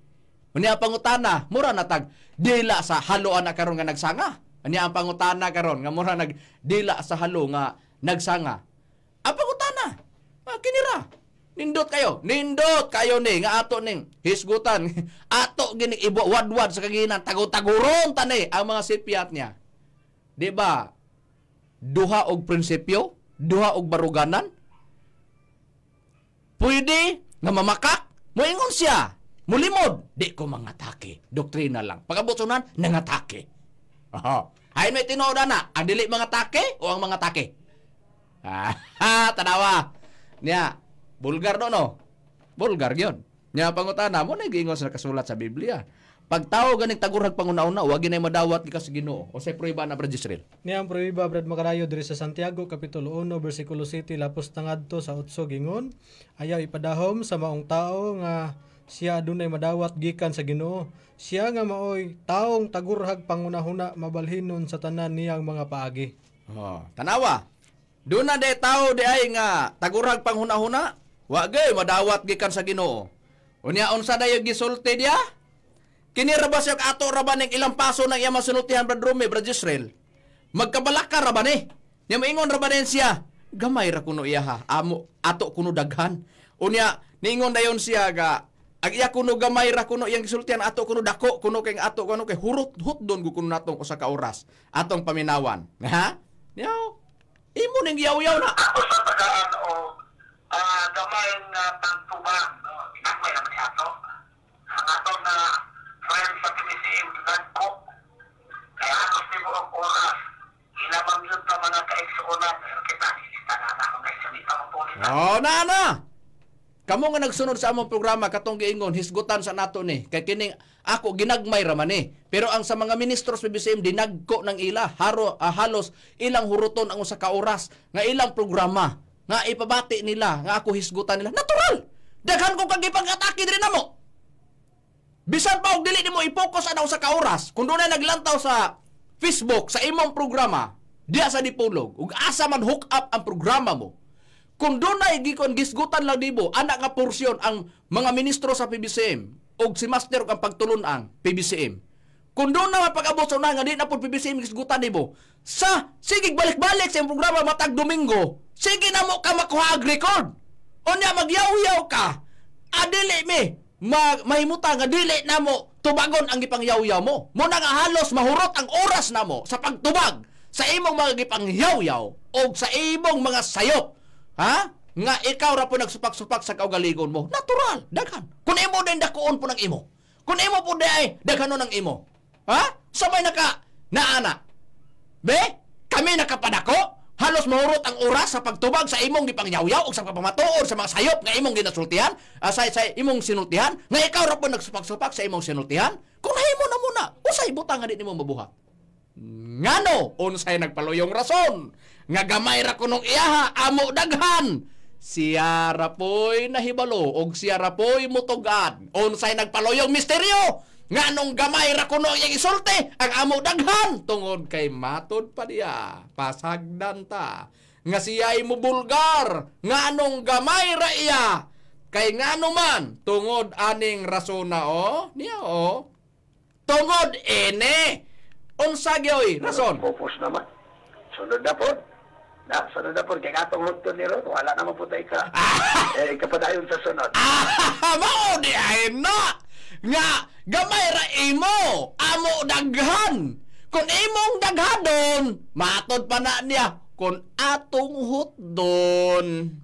G: Unya ang pangutana, mura natag dila sa haloan na karon nga nagsanga. Unya ang pangutana karon nga mura dila sa halo nga nagsanga. Ang pangutana, kinira. Nindot kayo ni nga ato ning hisgutan. Ato gini ibo wadwad sa kaginan tago-taguron tani ang mga sipiat niya. Di ba? Duha og prinsipyo, duha og baruganan. Pwede nga mamakak, moingon siya, mulimod, di ko mga atake. Doktrina lang. Pagkabutunan, nangatake. Ay may tinuod na, ang dili mga atake o ang mga atake? Tanawa. Niya, bulgar no? Bulgar yun. Niya pangutana mo na giingon sa kasulat sa Biblia. Pag tao ganing tagurhag pangunauna, wag ginay madawat gikas sa Ginoo. O say prueba na Brad Israel.
D: Niya ang prueba Brad Macarayo diri sa Santiago kapitulo 1 bersikulo 7 lapos tangadto sa 8 gingon. Ayaw ipadahom sa maong tao nga siya adunay madawat gikan sa Ginoo. Siya nga maoy taong tagurhag pangunahuna mabalhinon sa tanan niyang mga paagi.
G: Tanawa. Doon na de tao de ay nga tagurhag panghuna-huna, wagay madawat gikan sa Ginoo. Unya unsa dayo gisulti dia? Kini ra ba siya ato ra ba ning ilang paso nang iya masunutihan Brad Rome, Brad Israel? Magkabalaka ra ba ni? Nya maingon ra ba din siya? Gamay ra kuno iya ha. Amo ato kuno daghan. Unya ningon dayon siya ga ang iya kuno gamay ra kuno iyang gisultihan ato kuno dako kuno kay ato kuno kay hurot don kuno natong usa ka oras atong paminawan. Ha? Nya imo ning yaw-yaw na.
E: Ako sa tagaan o gamay nga pagtubang, ginagmay naman ni ato. Ang ato na friend sa PBCM, nagko. Kaya atos ni mo ang oras. Ilamang yun pa mga kaigsuunan. Kita nisita na ako na isalita ang pulis.
G: Na! Kamu nga nagsunod sa among programa katong giingon hisgutan sa nato ni kay kining ako ginagmay ra man ni. Pero ang sa mga ministros PBCM dinagko ng ila halos ilang huruton ang usa ka oras nga ilang programa nga ipabati nila nga ako hisgutan nila. Natural. Daghan ko kag gipag-atake diri namo. Bisan pa og dili nimo i-focus ana usa ka oras kun dunay naglantaw sa Facebook sa imong programa diya sa dipulog ug asa man hook up ang programa mo. Kung dunay gikon gisgutan lang dibo anak nga porsyon ang mga ministro sa PBCM og si master og ang pagtulon-ang PBCM. kung doon na mapag-abot sa una nga di na po PBC misgutan nimo. Sa sige balik-balik sa imong programa matag Domingo. Sige na mo ka makuha record. Unya magyaw-yaw ka. Adili mi mahimuta nga dili na mo tubagon ang gipangyaw-yaw mo. Mo na nga halos mahurot ang oras na mo sa pagtubag sa imong mga gipangyaw-yaw o sa imong mga sayop. Ha? Nga ikaw ra po nagsupak-supak sa kaugalingon mo. Natural, daghan. Kung imo din dakuon po ng imo. Kung imo po day daghan ng imo. Ha? Sabay naka naana. Be? Kami nakapadako? Halos mahurot ang oras sa pagtubag sa imong gipangyaw-yaw o sa pagpamatuod sa mga sayop nga imong ginasultihan, sa imong sinultihan, nga ikaw ra po nagsupak-supak sa imong sinultihan. Kung nahimo na muna, usay butang nga di nimo mabuhat. Ngano, unsay nagpaluyong rason, nga gamay ra kunong iyaha, amo daghan. Siya ra po'y nahibalo, og siya ra po'y mutugad. Unsay nagpaluyong misteryo, nganong gamay ra kuno iyang isulti, ang amo daghan, tungod kay matod pa diya, pasagdan ta. Nga siya'y mubulgar, nganong gamay ra iya, kay ngano man, tungod aning rasona niya tungod ene. Unsa gyoy rason?
E: Pupus naman. Sunod na po. Sunod na po. Kaya katong huton ni Rod, wala naman po tayo ka. Kapadayon sa sunod.
G: Mao di ay na! Nga, gamay ra imo, amo daghan. Kung imong daghadon, matod pa na niya. Kung atong hutdon,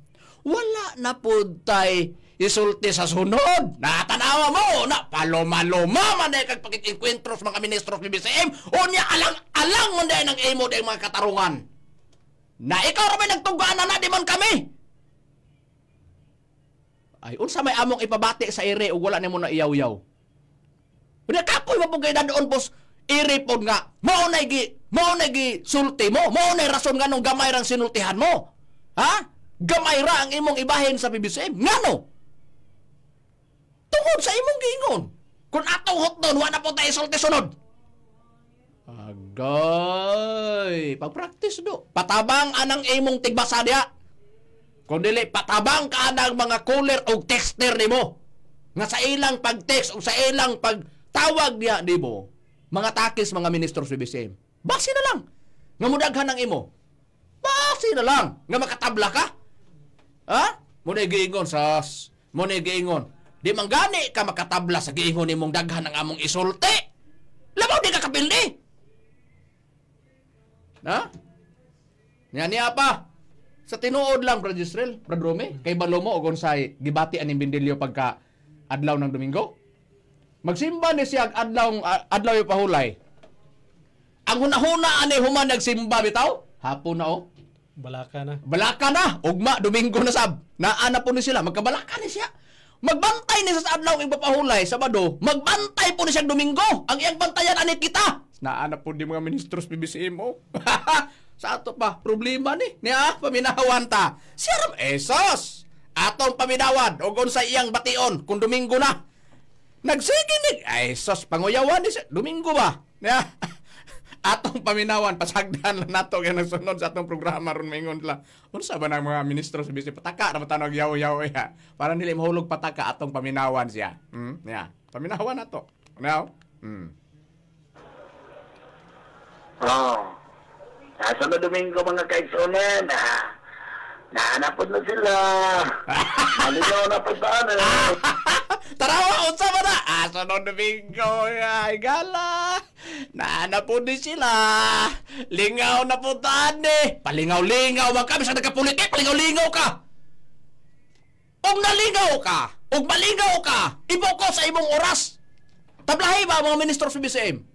G: wala na po tay isulti sa sunod. Natanawa mo na paloma-loma man kag pagkikinkwentro sa mga ministro sa BBCM o niya alang-alang man dahil ng imo dahil mga katarungan. Na ikaw rin nagtugaan na di man kami. Ay, unsa may among ipabati sa ire o wala ni mo na iyaw-yaw. Wala kapoy mapugay na doon, boss. Ire po nga, maunay gi sulti mo, maunay rason nga nung gamay rang sinultihan mo. Ha? Gamay ra ang imong ibahin sa BBCM. Ngano? Tungod sa imong giingon. Kung atong hot doon, wala po tayo sulti sunod. Agay, pag-practice do. Patabang anang imong tigbasa diya. Kung dili, patabang ka anang mga caller o texter ni mo. Nga sa ilang pag-text o sa ilang pagtawag niya ni mo, mga takis, mga ministro sa BBCM. Basi na lang. Nga mudaghan ng imo. Basi na lang. Nga makatabla ka. Ha? Muna giingon, sas. Muna giingon. Di man gani ka makatabla sa giingon nimong daghan ng among isulti. Labaw di ka kapildi. Ha? Niya pa. Sa tinuod lang, Brad Israel, Brad Rome, kay Balomo o Gonsay, gibati aning Bindilyo pagka adlaw ng Domingo. Magsimba ni siya adlaw yung pahulay. Ang hunahuna ani human nagsimba bitaw, hapon na
D: Balaka na.
G: Balaka na, ugma, Domingo na sab. Naana po ni sila, magkabalaka ni siya. Magbantay ni sa adlaw ng pahulay, Sabado, magbantay po ni siya Domingo. Ang iyang bantayan ani kita. Naana po di mga ministros BBCM Sa ato pa, problema ni. Niya, paminawan ta. Siya esos. Atong paminawan, o sa iyang bation, kung Domingo na. Nagsiginig. Esos, panguyawan ni siya. Domingo ba? Niya. Atong paminawan, pasagdan lang nato kaya nagsunod sa atong programa ron maingon la. Unsa ba ng mga ministro sa BBCM? Pataka, naman tanong yaw-yaw ya. Para nila mahulog pataka atong paminawan siya. Niya. Paminawan nato. Now?
E: Sa Domingo mga kaigsunan, naanapod na sila. Malinaw na po saan
G: Tarawa, unsa ba na? Sunod Domingo, ay gala. Naanapod din sila. Lingaw na po tani. Palingaw-lingaw man kami sa nagkapulitik. Palingaw-lingaw ka. Og nalingaw ka. Og malingaw ka. Ibuko sa imong oras. Tablahi ba mga ministro sa BBCM?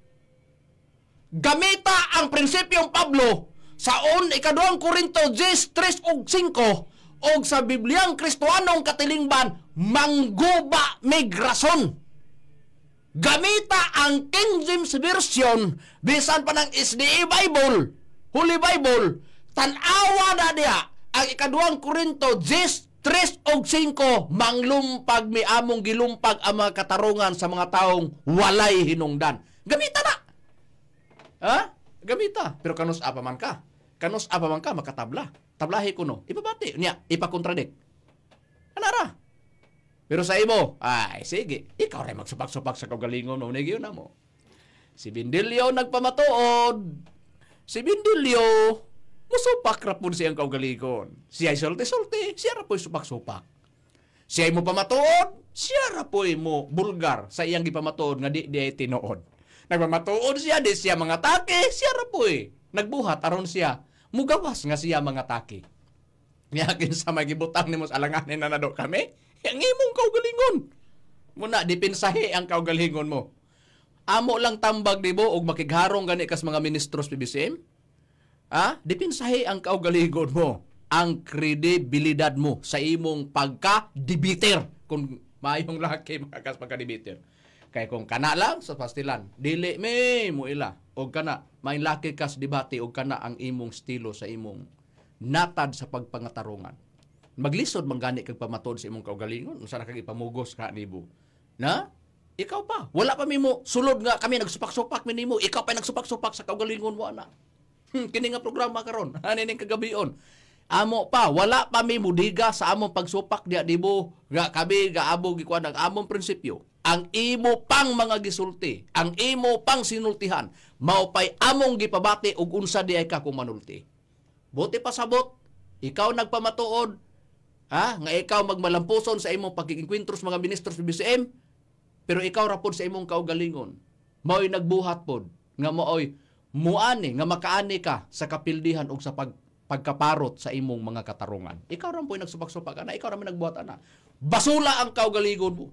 G: Gamita ang prinsipyong Pablo sa 1 Korinto 10:3 ug 5 og sa Bibliang Kristoanong katilingban mangguba migrason. Gamita ang King James Version bisan pa ng SDA Bible, Holy Bible, tan-awa na diya ang 2 Korinto 10:3 ug 5 manglumpag mi among gilumpag ang mga katarungan sa mga taong walay hinungdan. Gamita na. Ha? Gamita. Pero kanus apa man ka? Kanus apa man ka makatabla? Tablahi ko no. Ipabati niya, ipakontradik. Anara. Pero sa imo, ay sige, ikaw rin magsupak-supak sa kagalingon mo, nagyo na mo. Si Bindilyo nagpamatuod. Si Bindilyo, musupak ra pud siyang kaugalingon. Siya sulti-sulti, siya ra po'y supak-supak. Siya mo pamatuod, siya ra po'y mo bulgar sa iyang gipamatuod nga di ay tinuod. Nagpamatuod siya, di siya mga take, siya ra po'y nagbuhat aron siya. Mugawas nga siya mga take. Yakin sa magibutang ni mo sa alanganin na nado kami, ang imong kaugalingon. Muna, dipinsahe ang kaugalingon mo. Amo lang tambag di mo og makigharong gani kas mga ministros PBCM? Dipinsahe ang kaugalingon mo. Ang kredibilidad mo sa imong pagka-debiter. Kung mayong laki makakas pagka-debiter. Kaya kung kana lang sa pastilan, dili mo ila. O kana, may laki kas debate o kana ang imong estilo sa imong natad sa pagpangatarungan. Maglisod manggani kag pamatod sa imong kaugalingon. Usa na kag ipamugos ka nibo. Na? Ikaw pa. Wala pa mo sulod nga kami nagsupak-supak minimo. Ikaw pa nagsupak-supak sa kaugalingon mo ana. Kini nga programa karon. Hanin kagabion. Amo pa, wala pa mi mudiga sa among pagsupak diya dibo nga kami gaabog ikuan ang among prinsipyo. Ang imo pang mga gisulti, ang imo pang sinultihan, mao pay among gipabati og unsa di ay ka kung manulti. Buti pa sabot, ikaw nagpamatuod, nga ikaw magmalampuson sa imong pagkikinkwentros mga ministros sa BCM, pero ikaw ra pod sa imong kaugalingon. Mao'y nagbuhat pod nga mao'y muani nga makaani ka sa kapildihan og sa pagkaparot sa imong mga katarungan. Ikaw ra po'y nagsupak-supak ana, ikaw ra man nagbuhat ana. Basula ang kaugalingon mo.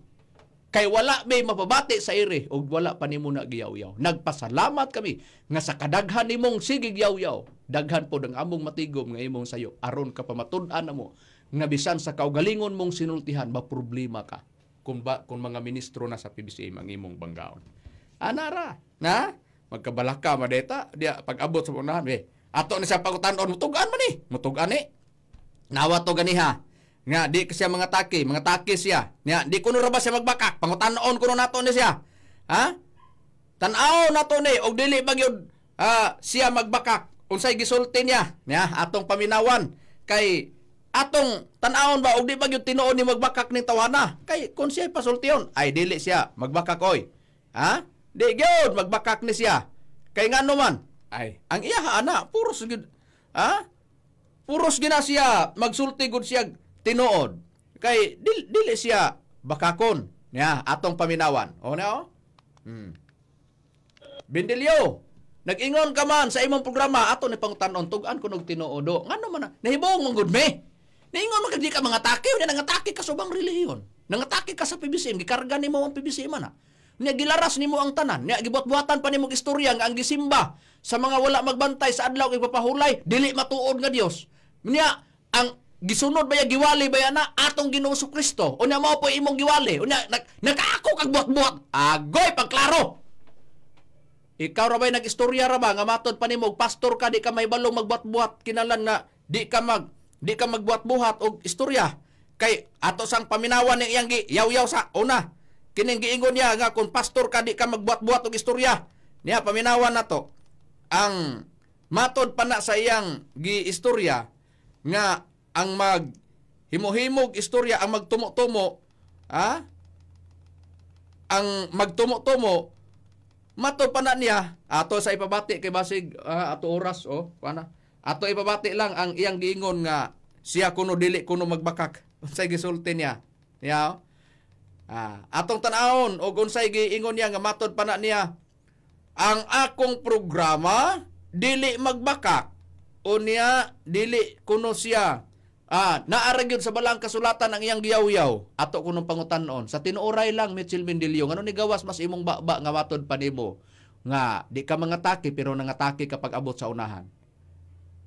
G: Kay wala may mapabati sa ire o wala pa nimo na giyaw-yaw. Nagpasalamat kami nga sa kadaghan nimong sige giyaw-yaw. Daghan po ang among matigom nga imong sayo. Aron ka pamatud-an na mo nga bisan sa kaugalingon mong sinultihan, maproblema ka kung mga ministro na sa PBCM ang imong banggaon. Anara, na? Magkabalaka madeta, dia pag-abot sa unahan, ato ni sa pagutanon, mutugan man ni. Mutugan ni. Nawa to ganiha. Nga, di siya mga take siya. Nga, di kuno ra ba siya magbakak, pangutanon kuno nato ni siya. Tan-aw nato ni, og dili bagyod siya magbakak. Unsay gisulti niya, atong paminawan. Kay, atong tan-awon ba, og di bagyod tinuon ni magbakak ning tawana. Kay, kung siya pasultiyon, ay dili siya magbakak oy. Di gyud magbakak ni siya. Kay nga naman, ay, ang iya ana, puros gid, puros gina siya, magsulti gud siya, tinuod. Kay dili siya bakakon niya atong paminawan. O na Bindilyo, nag-ingon ka man sa imong programa ato ni pangutanon tugan kunog tinuodo. Ngano man nahibong mong gud me. Naingon man kadi ka mga atake, unya nangatake ka sa ubang relihiyon. Nangatake ka sa PBCM, gikarga nimo ang PBCM ana. Nya gilaras nimo ang tanan, nya gibuhat-buhatan pa nimo istorya nga ang gisimba sa mga wala magbantay sa adlaw kay papahulay, dili matuod nga Dios. Nya ang gisunod ba ya giwali ba na atong Ginoo Kristo? Unya mao po imong giwali. Unya nakaako kag buhat-buhat. Agoy pagklaro. Ikaw ra bay nagistorya ra ba nga matod pa nimo pastor ka di ka may balong magbuhat-buhat kinalan na di ka magbuhat-buhat og istorya. Kay ato sang paminawan ning iyang yaw-yaw sa una. Kining giingon niya nga kung pastor ka di ka magbuhat-buhat og istorya. Niya paminawan nato. Ang matod pa na sa iyang giistorya nga ang himo-himog istorya, ang magtumo-tumo, ang magtumo-tumo, mato pa na niya, ato sa ipabati kay basig, ato oras, ato ipabati lang ang iyang giingon nga, siya kuno dili kuno magbakak, unsay gisulti niya, atong tanahon, o unsay giingon niya nga matod pa na niya, ang akong programa, dili magbakak, o niya, dili kuno siya, naaragyod sa balang kasulatan ang iyang giyaw-yaw ato kunong pangutanon sa tinuoray lang Mitchell Mendilio ngano ni gawas mas imong baba nga matod pa nimo nga di ka mangatake pero nangatake kapag abot sa unahan.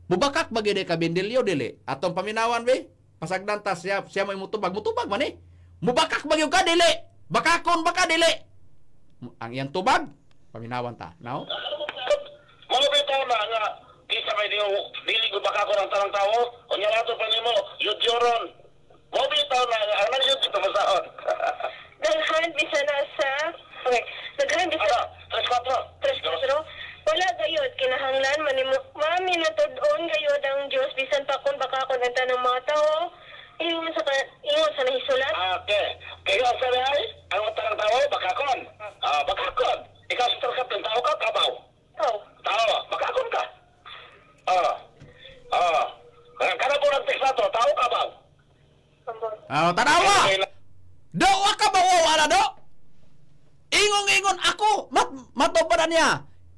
G: Mubakak ba gid ka Mendilio dili atong paminawan be pasagdan ta siya may mutubag man eh. Mubakak ba gyud ka dili bakakon baka dili ang iyang tubag paminawan ta now
E: mga bitaw na nga isa may dili ko baka ko ng tanang tao o niya nato pa nimo yudyoron mo bitaw na ang nagyod ito masaon
F: Daghan bisa na sa okay daghan bisa 3-4 wala gayod kinahanglan mami natudon gayod ang Dios bisan pa kun baka ko ng tanang mga tao ingon sa nahisulat
E: kayo ang saray ang tanang tao bakakon ikaw sa tarkat ng tao ka
G: Oh, tanawa. Do ka mawawala do. Ingong-ingon ako mato pa na niya.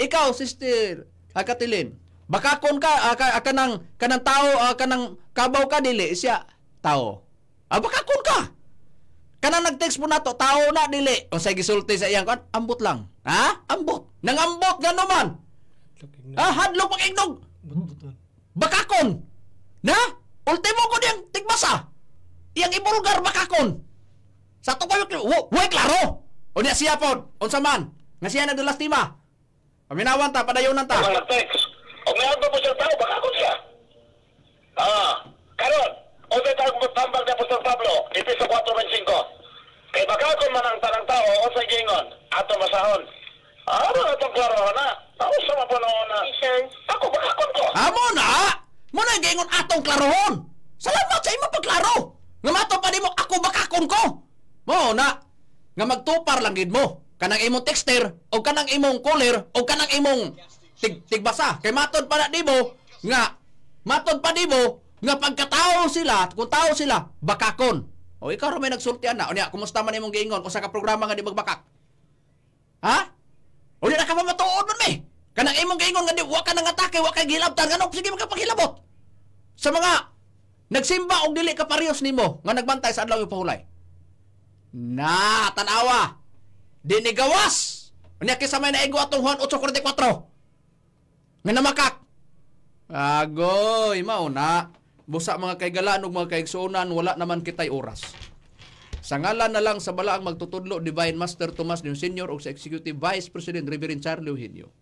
G: Ikaw sister Katilin. Bakakon ka kanang tao kanang kabaw ka dili siya tao. Bakakon ka. Kanang nag-text mo nato tao na dili. O say gisulti sa iyang kan ambot lang. Ha? Ambot. Nangambot gano man. Hadlok pag-ignog. Bakakon. Na? Ultimo ko diyang tigbasa. Iyang ibulgar bakakon. Sa to kayo way klaro. O niya siya po, unsa man, nga siya nagdalastima. Paminawan ta, padayonan ta.
E: Ang nag-text. O ngayon ba po siya tao, baka ako siya. Karon, o may tambag na Apostol Pablo, Episo 4:25. Kay baka ako man ang tanang tao, o sa gingon, ato masahon. Ano na itong klaro na? Ako sa mapunaw na. Ako, baka ako ko.
G: Amo na! Muna gingon atong klarohon. Salamat sa imo pagklaro. Nga mato pa nimo ako bakakon ko. Mo na. Nga magtupar lang gid mo kanang imong texter o kanang imong caller o kanang imong tigbasa kay matod pa na nimo nga pagkatao sila kung tao sila bakakon o ikaw ra may nagsultian na unya kumusta man imong giingon usa ka programa nga di magbakak ha o di na ka matuod man me kanang imong giingon nga di wa ka nang atake wa kay gilabtan ngano sige magpakilabot sa mga nagsimba og dili ka parehas nimo nga nagbantay sa adlaw pahulay. Na, tanawa. Dinigawas. Unya kisa may naigo atong Juan 8:44. Nga namakak. Agoy, mao na. Busa mga kaigalaan ug mga kaigsuonan, wala naman kitay oras. Sa ngalan na lang sa balaang magtutudlo Divine Master Tomas Leon Sr. ug sa Executive Vice President Reverend Charlie Eugenio.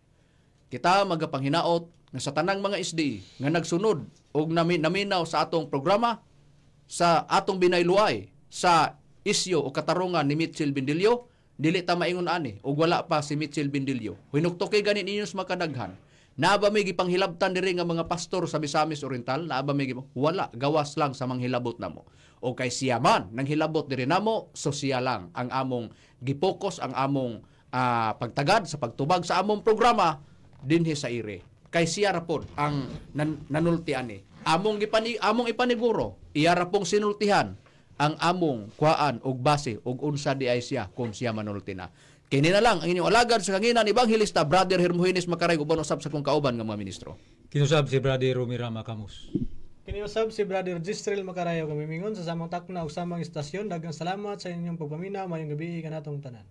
G: Kita magapanghinaot nga sa tanang mga SDE nga nagsunod ug naminaw sa atong programa sa atong binayluay sa isyo o katarungan ni Mitchell Bindilio, dili ta maingon ani ug wala pa si Mitchell Bindilio. Hinuktoke ganin ninyo sa makadaghan. Naaba may gipanghilabtan diri nga mga pastor sa Misamis Oriental, naaba may wala gawas lang sa manghilabot namo. O kay siya man nang hilabot diri namo, so siya lang ang among gipokus ang among pagtagad sa pagtubag sa among programa dinhi sa ire. Kay siya ra pod ang nanulti ani. Among ipaniguro, iya ra pong sinultihan ang among kuhaan og base og unsa di ay siya kung siya manulti na. Kini na lang ang inyong alagad sa kanginan ni Evangelista Brother Hermogenes Macaray uban usab sa kong kauban nga mga ministro.
C: Kinusab si Brother Romira Makamus.
D: Kiniusab si Brother Gistrel Macarayo kami mingon sa samang takna ug samang istasyon. Daghang salamat sa inyong pagpaminaw. Mayong gabi kanatong tanan.